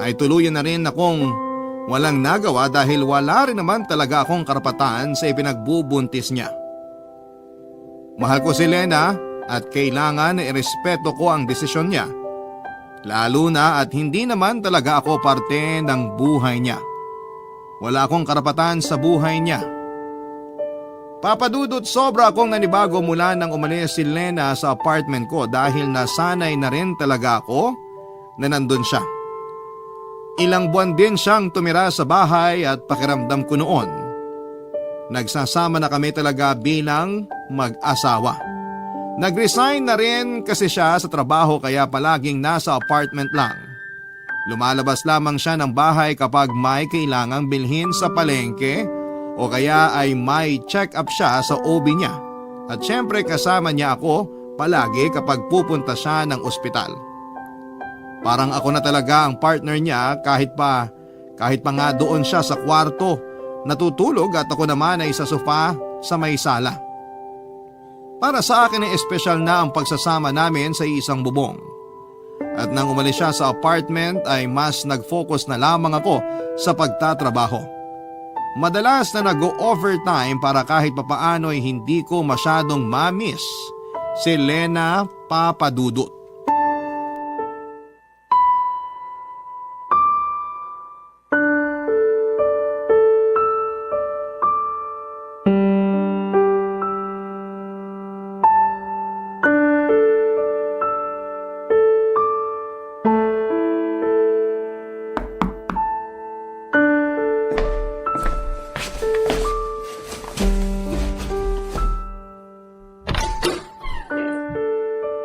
ay tuluyan na rin akong walang nagawa dahil wala rin naman talaga akong karapatan sa ipinagbubuntis niya. Mahal ko si Lena at kailangan na irespeto ko ang desisyon niya. Lalo na at hindi naman talaga ako parte ng buhay niya. Wala akong karapatan sa buhay niya. Papa Dudut, sobra akong nanibago mula nang umalis si Lena sa apartment ko dahil nasanay na rin talaga ako na nandun siya. Ilang buwan din siyang tumira sa bahay at pakiramdam ko noon, nagsasama na kami talaga bilang mag-asawa. Nag-resign na rin kasi siya sa trabaho kaya palaging nasa apartment lang. Lumalabas lamang siya ng bahay kapag may kailangang bilhin sa palengke o kaya ay may check-up siya sa OB niya. At syempre kasama niya ako palagi kapag pupunta siya ng ospital. Parang ako na talaga ang partner niya kahit pa nga doon siya sa kwarto natutulog at ako naman ay sa sofa sa may sala. Para sa akin ay espesyal na ang pagsasama namin sa isang bubong. At nang umalis siya sa apartment ay mas nag-focus na lamang ako sa pagtatrabaho. Madalas na nag-overtime para kahit papaano ay hindi ko masyadong ma-miss si Lena, Papa Dudut.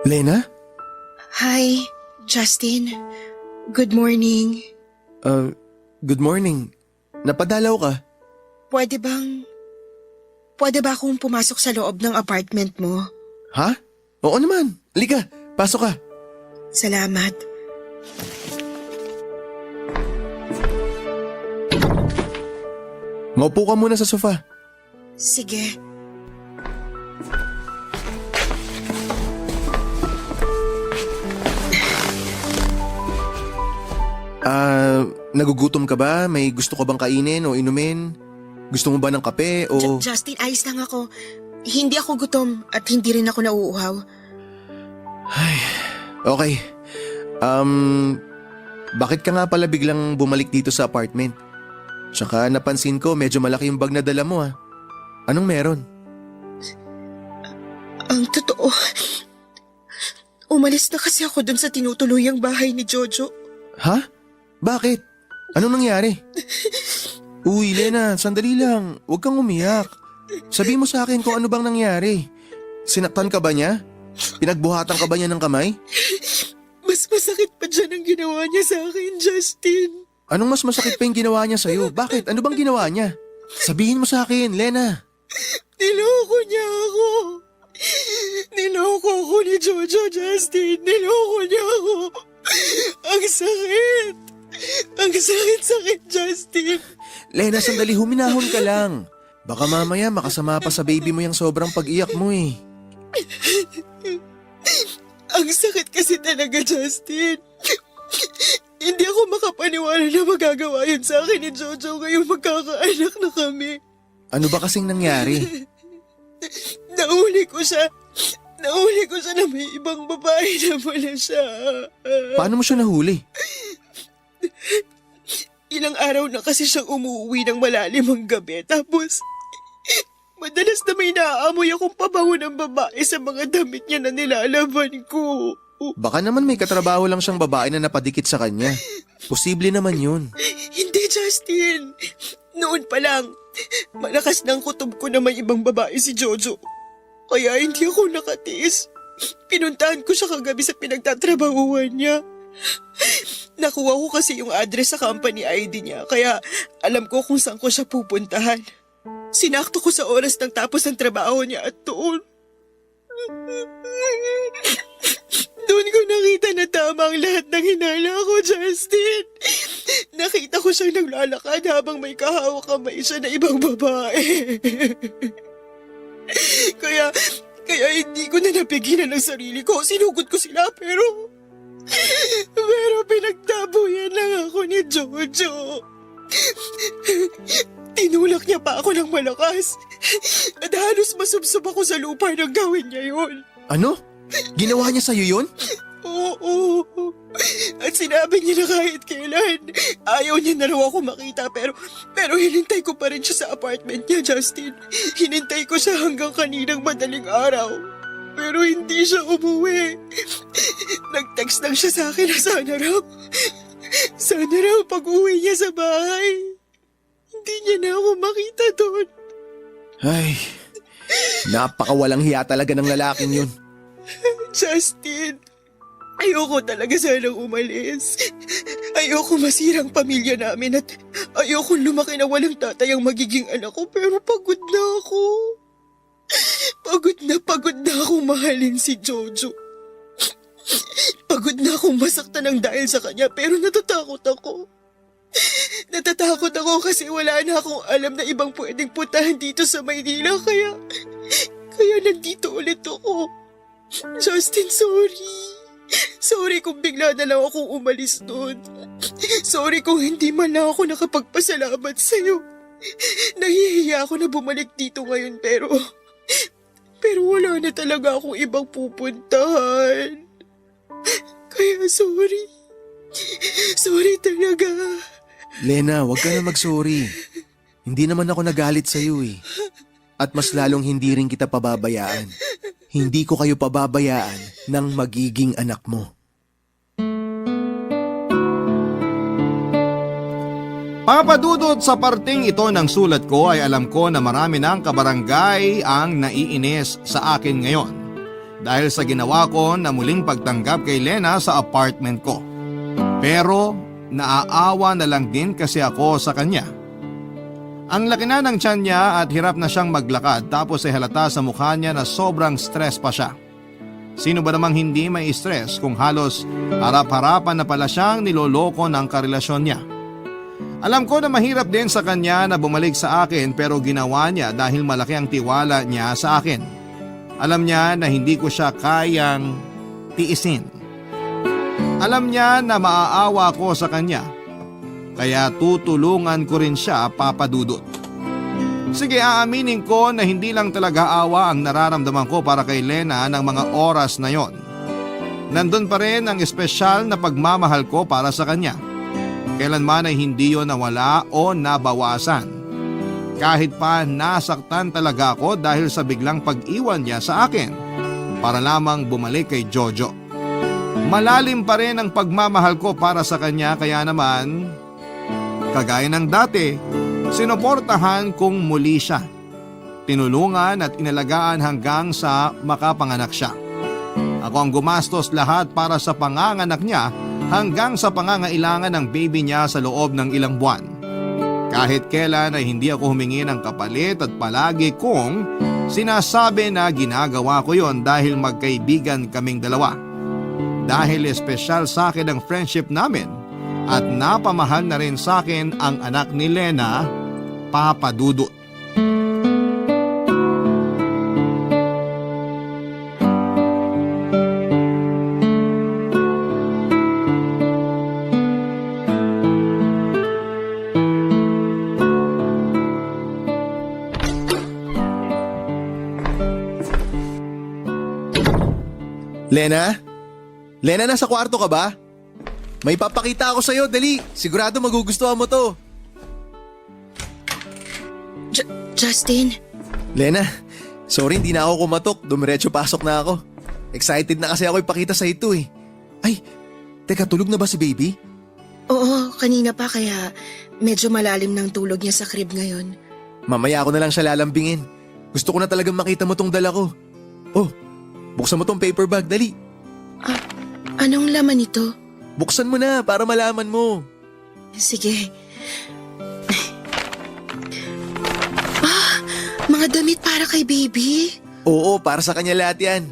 Lena? Hi, Justin. Good morning. Good morning. Napadalaw ka? Pwede ba akong pumasok sa loob ng apartment mo? Ha? Oo naman. Halika, pasok ka. Salamat. Maupo ka muna sa sofa. Sige. Nagugutom ka ba? May gusto ka bang kainin o inumin? Gusto mo ba ng kape o... Justin, ayos lang ako. Hindi ako gutom at hindi rin ako nauuhaw. Okay. Bakit ka nga pala biglang bumalik dito sa apartment? Tsaka napansin ko medyo malaki yung bag na dala mo Anong meron? Ang totoo, umalis na kasi ako dun sa tinutuluyang bahay ni Jojo. Ha? Bakit? Anong nangyari? Uy, Lena, sandali lang. Huwag kang umiyak. Sabihin mo sa akin kung ano bang nangyari. Sinaktan ka ba niya? Pinagbuhatan ka ba niya ng kamay? Mas masakit pa dyan ang ginawa niya sa akin, Justin. Anong mas masakit pa yung ginawa niya sa'yo? Bakit? Ano bang ginawa niya? Sabihin mo sa akin, Lena. Niloko niya ako. Niloko ako ni Jojo, Justin. Niloko niya ako. Ang sakit. Ang sakit, Justin. Lena, sandali, huminahon ka lang. Baka mamaya makasama pa sa baby mo yung sobrang pag-iyak mo Ang sakit kasi talaga, Justin. Hindi ako makapaniwala na magagawa yun sa akin ni Jojo ngayong magkakaanak na kami. Ano ba kasing nangyari? Nahuli ko siya na may ibang babae na pala siya. Paano mo siya nahuli? Ilang araw na kasi siyang umuwi ng malalim ang gabi. Tapos, madalas na may naaamoy akong pabango ng babae sa mga damit niya na nilalaban ko. Baka naman may katrabaho lang siyang babae na napadikit sa kanya. Posible naman yun. Hindi, Justin. Noon pa lang, malakas ng kutob ko na may ibang babae si Jojo. Kaya hindi ako nakatiis. Pinuntahan ko siya kagabi sa pinagtatrabahuan niya. Nakuha ko kasi yung address sa company ID niya, kaya alam ko kung saan ko siya pupuntahan. Sinakto ko sa oras ng tapos ng trabaho niya at doon. Doon ko nakita na tama ang lahat ng hinala ko, Justin. Nakita ko siyang naglalakad habang may kahawak kamay siya na ibang babae. Kaya hindi ko na napigilan ang sarili ko. Sinugod ko sila pero pinagtabuyan lang ako ni Jojo. Tinulak niya pa ako ng malakas. At halos masubsob ako sa lupa nang gawin niya yun. Ano? Ginawa niya sa'yo yun? Oo. At sinabi niya na kahit kailan, ayaw niya na raw ako makita pero hinintay ko pa rin siya sa apartment niya, Justin. Hinintay ko siya hanggang kaninang madaling araw. Pero hindi siya umuwi. Nag-text lang siya sa akin na sana raw pag-uwi niya sa bahay. Hindi niya na ako makita doon. Ay, napakawalang hiya talaga ng lalaking yun. Justin, ayoko talaga sanang umalis. Ayoko masirang pamilya namin at ayoko lumaki na walang tatay ang magiging anak ko pero pagod na ako. Pagod na akong mahalin si Jojo. Pagod na akong masaktan ng dahil sa kanya pero natatakot ako. Natatakot ako kasi wala na akong alam na ibang pwedeng puntahan dito sa Maynila kaya nandito ulit ako. Justin, sorry. Sorry kung bigla na lang akong umalis doon. Sorry kung hindi man lang ako nakapagpasalamat sa'yo. Nahihiya ako na bumalik dito ngayon pero wala na talaga akong ibang pupuntahan. Kaya sorry. Sorry talaga. Lena, huwag ka na mag-sorry. Hindi naman ako nagalit sa'yo At mas lalong hindi rin kita pababayaan. Hindi ko kayo pababayaan ng magiging anak mo. Papadudot sa parting ito ng sulat ko ay alam ko na marami ng kabarangay ang naiinis sa akin ngayon dahil sa ginawa ko na muling pagtanggap kay Lena sa apartment ko. Pero naaawa na lang din kasi ako sa kanya. Ang laki na ng tiyan niya at hirap na siyang maglakad tapos ay halata sa mukha niya na sobrang stress pa siya. Sino ba namang hindi may stress kung halos harap-harapan na pala siyang niloloko ng karelasyon niya? Alam ko na mahirap din sa kanya na bumalik sa akin pero ginawa niya dahil malaki ang tiwala niya sa akin. Alam niya na hindi ko siya kayang tiisin. Alam niya na maaawa ko sa kanya. Kaya tutulungan ko rin siya, Papa Dudut. Sige, aaminin ko na hindi lang talaga awa ang nararamdaman ko para kay Lena ng mga oras na yon. Nandun pa rin ang espesyal na pagmamahal ko para sa kanya. Kailanman ay hindi yon nawala o nabawasan. Kahit pa nasaktan talaga ako dahil sa biglang pag-iwan niya sa akin para lamang bumalik kay Jojo. Malalim pa rin ang pagmamahal ko para sa kanya kaya naman, kagaya ng dati, sinuportahan kong muli siya. Tinulungan at inalagaan hanggang sa makapanganak siya. Ako ang gumastos lahat para sa panganganak niya hanggang sa pangangailangan ng baby niya sa loob ng ilang buwan. Kahit kailan ay hindi ako humingi ng kapalit at palagi kong sinasabi na ginagawa ko yon dahil magkaibigan kaming dalawa. Dahil espesyal sa akin ang friendship namin at napamahal na rin sa akin ang anak ni Lena, Papa Dudut. Lena? Lena, nasa kwarto ka ba? May papakita ako sa'yo, dali. Sigurado magugustuhan mo to. Justin, Lena, sorry hindi na ako kumatok. Dumiretso pasok na ako. Excited na kasi ako ipakita sa ito eh. Ay, teka, tulog na ba si baby? oo, kanina pa kaya medyo malalim ng tulog niya sa crib ngayon. Mamaya ako na lang siya lalambingin. Gusto ko na talagang makita mo tong dala ko. Oh, buksan mo tong paper bag, dali. Anong laman ito? Buksan mo na para malaman mo. Sige. Mga damit para kay baby? Oo, para sa kanya lahat yan.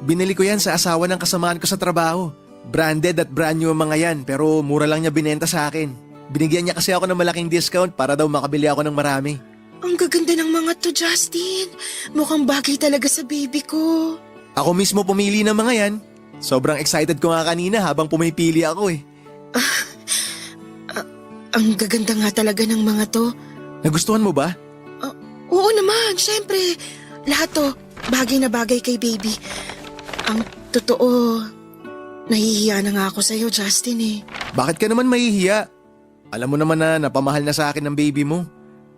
Binili ko yan sa asawa ng kasamaan ko sa trabaho. Branded at brand new ang mga yan pero mura lang niya binenta sa akin. Binigyan niya kasi ako ng malaking discount para daw makabili ako ng marami. Ang gaganda ng mga to, Justin. Mukhang bagay talaga sa baby ko. Ako mismo pumili ng mga yan. Sobrang excited ko nga kanina habang pumipili ako eh. Ang gaganda nga talaga ng mga to. Nagustuhan mo ba? Oo naman, syempre. Lahat to, bagay na bagay kay baby. Ang totoo, nahihiya na nga ako sa'yo, Justin eh. Bakit ka naman mahihiya? Alam mo naman na napamahal na sa akin ng baby mo.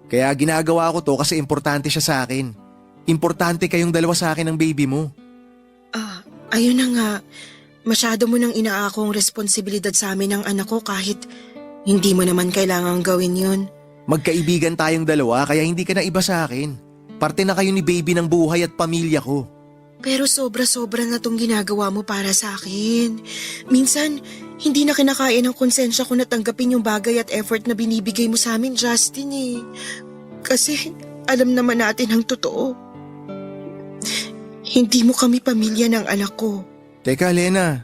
Kaya ginagawa ko to kasi importante siya sa akin. Importante kayong dalawa sa akin ng baby mo. Ayun na nga, masyado mo nang inaakong responsibilidad sa amin ng anak ko kahit hindi mo naman kailangang gawin yun. Magkaibigan tayong dalawa kaya hindi ka na iba sa akin. Parte na kayo ni baby ng buhay at pamilya ko. Pero sobra-sobra na tong ginagawa mo para sa akin. Minsan, hindi na kinakaya ng konsensya ko na tanggapin yung bagay at effort na binibigay mo sa amin, Justin eh. Kasi alam naman natin ang totoo. Hindi mo kami pamilya ng anak ko. Teka, Lena.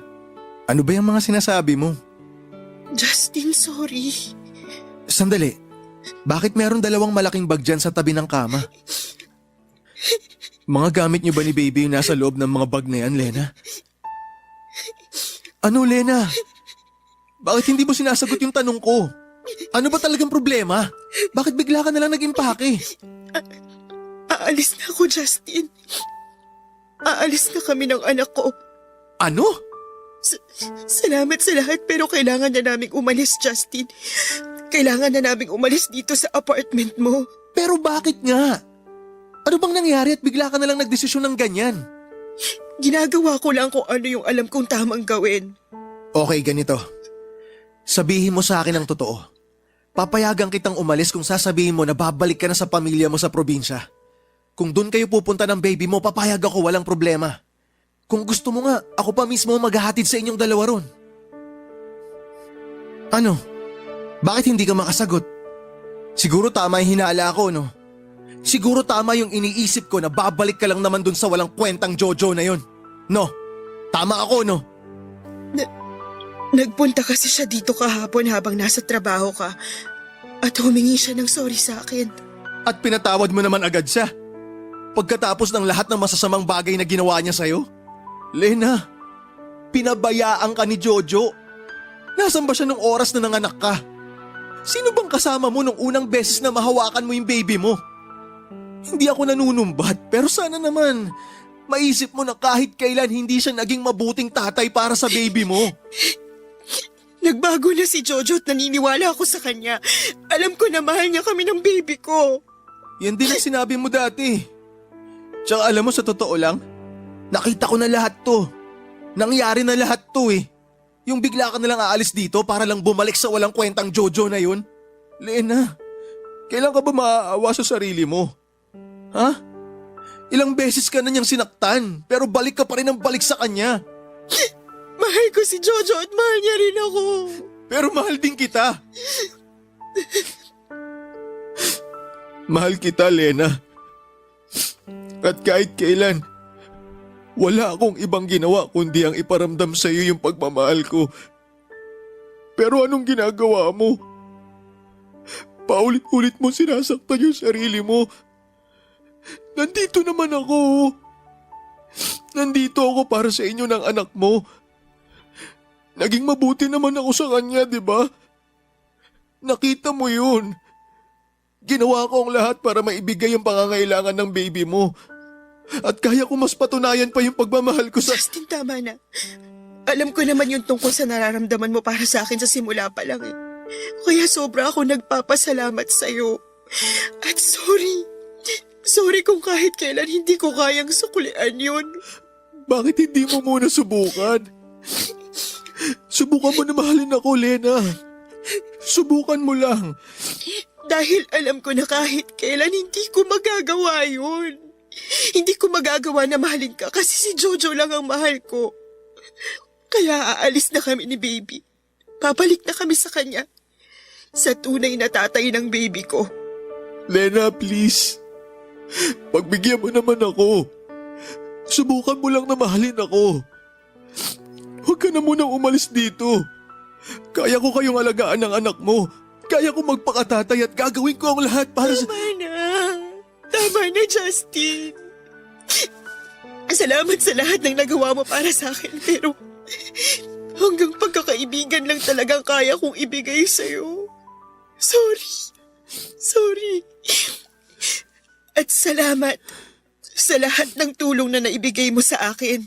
Ano ba yung mga sinasabi mo? Justin, sorry. Sandali. Bakit meron dalawang malaking bag dyan sa tabi ng kama? Mga gamit niyo ba ni baby yung nasa loob ng mga bag na yan, Lena? Ano, Lena? Bakit hindi mo sinasagot yung tanong ko? Ano ba talagang problema? Bakit bigla ka nalang nag-impake? Aalis na ako, Justin. Aalis na kami ng anak ko. Ano? Salamat sa lahat pero kailangan na naming umalis, Justin. Kailangan na naming umalis dito sa apartment mo. Pero bakit nga? Ano bang nangyari at bigla ka nalang nagdesisyon ng ganyan? Ginagawa ko lang kung ano yung alam kong tamang gawin. Okay, ganito. Sabihin mo sa akin ang totoo. Papayagan kitang umalis kung sasabihin mo na babalik ka na sa pamilya mo sa probinsya. Kung doon kayo pupunta ng baby mo, papayag ako, walang problema. Kung gusto mo nga, ako pa mismo maghahatid sa inyong dalawa ron. Ano? Bakit hindi ka makasagot? Siguro tama yung hinala ko, no? Siguro tama yung iniisip ko na babalik ka lang naman dun sa walang kwentang Jojo na yon. No? Tama ako, no? Nagpunta kasi siya dito kahapon habang nasa trabaho ka at humingi siya ng sorry sa akin. At pinatawad mo naman agad siya. Pagkatapos ng lahat ng masasamang bagay na ginawa niya sa'yo? Lena, pinabayaan ka ni Jojo. Nasaan ba siya nung oras na nanganak ka? Sino bang kasama mo nung unang beses na mahawakan mo yung baby mo? Hindi ako nanunumbat, pero sana naman maisip mo na kahit kailan hindi siya naging mabuting tatay para sa baby mo. Nagbago na si Jojo at naniniwala ako sa kanya. Alam ko na mahal niya kami ng baby ko. Yan din ang sinabi mo dati. Tsaka alam mo, sa totoo lang, nakita ko na lahat to. Nangyari na lahat to eh. Yung bigla ka nalang aalis dito para lang bumalik sa walang kwentang Jojo na yun. Lena, kailan ka ba maaawa sa sarili mo? Ha? Ilang beses ka na niyang sinaktan, pero balik ka pa rin ang balik sa kanya. Mahal ko si Jojo at mahal niya rin ako. Pero mahal din kita. Mahal kita, Lena. At kahit kailan, wala akong ibang ginawa kundi ang iparamdam sa iyo yung pagmamahal ko. Pero anong ginagawa mo? Paulit-ulit mo sinasaktan yung sarili mo. Nandito naman ako. Nandito ako para sa inyo ng anak mo. Naging mabuti naman ako sa kanya, di ba? Nakita mo yun. Ginawa ko ang lahat para maibigay ang pangangailangan ng baby mo. At kaya ko mas patunayan pa yung pagmamahal ko sa... Justin, tama na. Alam ko naman yung tungkol sa nararamdaman mo para sa akin sa simula pa lang eh. Kaya sobra ako nagpapasalamat sa'yo. At sorry. Sorry kung kahit kailan hindi ko kayang suklian yun. Bakit hindi mo muna subukan? Subukan mo na mahalin ako, Lena. Subukan mo lang. Dahil alam ko na kahit kailan hindi ko magagawa yun. Hindi ko magagawa na mahalin ka kasi si Jojo lang ang mahal ko. Kaya aalis na kami ni baby. Babalik na kami sa kanya. Sa tunay na tatay ng baby ko. Lena, please. Pagbigyan mo naman ako. Subukan mo lang na mahalin ako. Huwag ka na munang umalis dito. Kaya ko kayong alagaan ng anak mo. Kaya ko magpakatatay at gagawin ko ang lahat para sa... Tama na, Justin. Salamat sa lahat ng nagawa mo para sa akin, pero hanggang pagkakaibigan lang talagang kaya kong ibigay sa'yo. Sorry. At salamat sa lahat ng tulong na naibigay mo sa akin.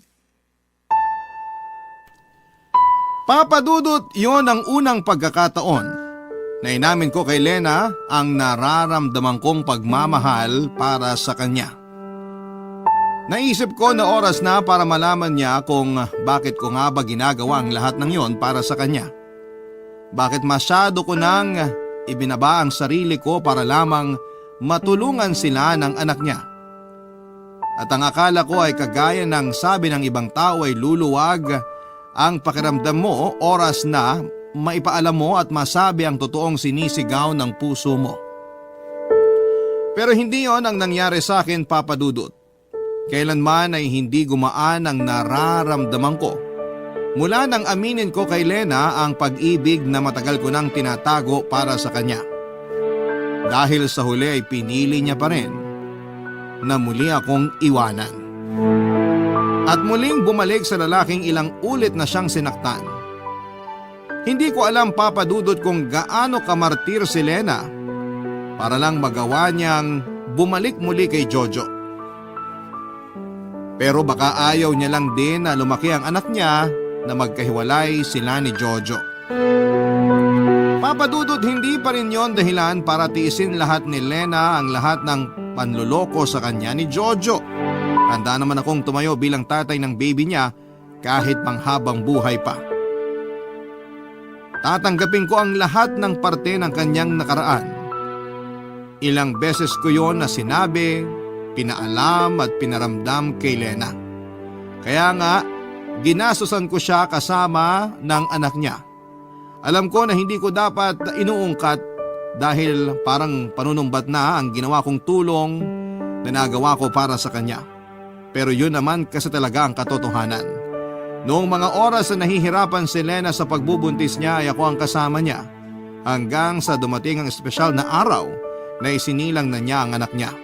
Papa Dudut, yon ang unang pagkakataon na inamin ko kay Lena ang nararamdaman kong pagmamahal para sa kanya. Naisip ko na oras na para malaman niya kung bakit ko nga ba ginagawa ang lahat ng yon para sa kanya. Bakit masyado ko nang ibinaba ang sarili ko para lamang matulungan sila ng anak niya. At ang akala ko ay kagaya ng sabi ng ibang tao ay luluwag ang pakiramdam mo oras na maipaalam mo at masabi ang totoong sinisigaw ng puso mo. Pero hindi yon ang nangyari sa akin, Papa Dudut. Kailanman ay hindi gumaan ang nararamdaman ko. Mula nang aminin ko kay Lena ang pag-ibig na matagal ko nang tinatago para sa kanya. Dahil sa huli ay pinili niya pa rin na muli akong iwanan. At muling bumalik sa lalaking ilang ulit na siyang sinaktan. Hindi ko alam, Papa Dudut, kung gaano kamartir si Lena para lang magawa niyang bumalik muli kay Jojo. Pero baka ayaw niya lang din na lumaki ang anak niya na magkahiwalay sila ni Jojo. Papa Dudut, hindi pa rin yon dahilan para tiisin lahat ni Lena ang lahat ng panluloko sa kanya ni Jojo. Handa naman akong tumayo bilang tatay ng baby niya kahit panghabang buhay pa. Tatanggapin ko ang lahat ng parte ng kanyang nakaraan. Ilang beses ko yon na sinabi, pinaalam at pinaramdam kay Lena. Kaya nga, ginasusan ko siya kasama ng anak niya. Alam ko na hindi ko dapat inuungkat dahil parang panunumbat na ang ginawa kong tulong na nagawa ko para sa kanya. Pero yun naman kasi talaga ang katotohanan. Noong mga oras na nahihirapan si Lena sa pagbubuntis niya ay ako ang kasama niya hanggang sa dumating ang espesyal na araw na isinilang na niya ang anak niya.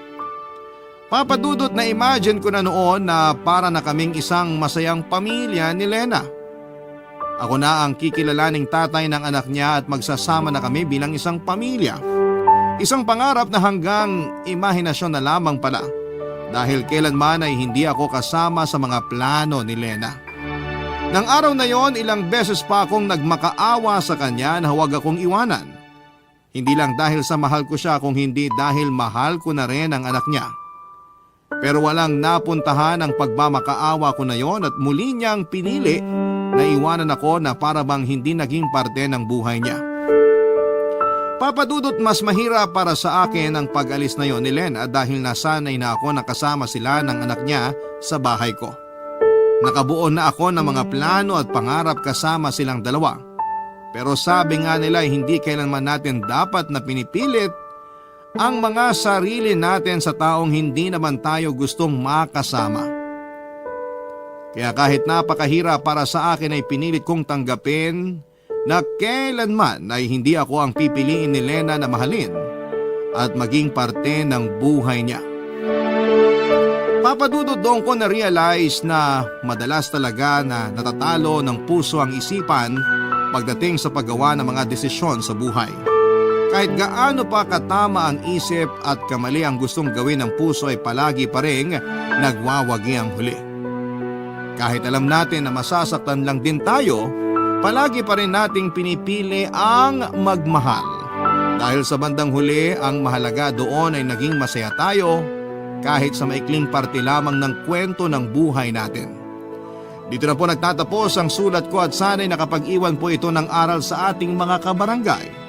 Papa Dudut, na imagine ko na noon na para na kaming isang masayang pamilya ni Lena. Ako na ang kikilalaning tatay ng anak niya at magsasama na kami bilang isang pamilya. Isang pangarap na hanggang imahinasyon na lamang pala dahil kailanman ay hindi ako kasama sa mga plano ni Lena. Nang araw na yon, ilang beses pa akong nagmakaawa sa kanya na huwag akong iwanan. Hindi lang dahil sa mahal ko siya kung hindi dahil mahal ko na rin ang anak niya. Pero walang napuntahan ang pagmamakaawa ko na yon at muli niyang pinili na iwanan ako na para bang hindi naging parte ng buhay niya. Papa Dudut, mas mahirap para sa akin ang pag-alis na yon ni Lena dahil nasanay na ako nakasama sila ng anak niya sa bahay ko. Nakabuo na ako ng mga plano at pangarap kasama silang dalawa. Pero sabi nga nila hindi kailanman natin dapat na pinipilit ang mga sarili natin sa taong hindi naman tayo gustong makasama. Kaya kahit napakahirap para sa akin ay pinilit kong tanggapin na kailanman ay hindi ako ang pipiliin ni Lena na mahalin at maging parte ng buhay niya. Papadudod doon ko na-realize na madalas talaga na natatalo ng puso ang isipan pagdating sa paggawa ng mga desisyon sa buhay. Kahit gaano pa katama ang isip at kamali ang gustong gawin ng puso ay palagi pa rin nagwawagi ang huli. Kahit alam natin na masasaktan lang din tayo, palagi pa rin nating pinipili ang magmahal. Dahil sa bandang huli, ang mahalaga doon ay naging masaya tayo kahit sa maikling parte lamang ng kwento ng buhay natin. Dito na po nagtatapos ang sulat ko at sana'y nakapag-iwan po ito ng aral sa ating mga kabarangay.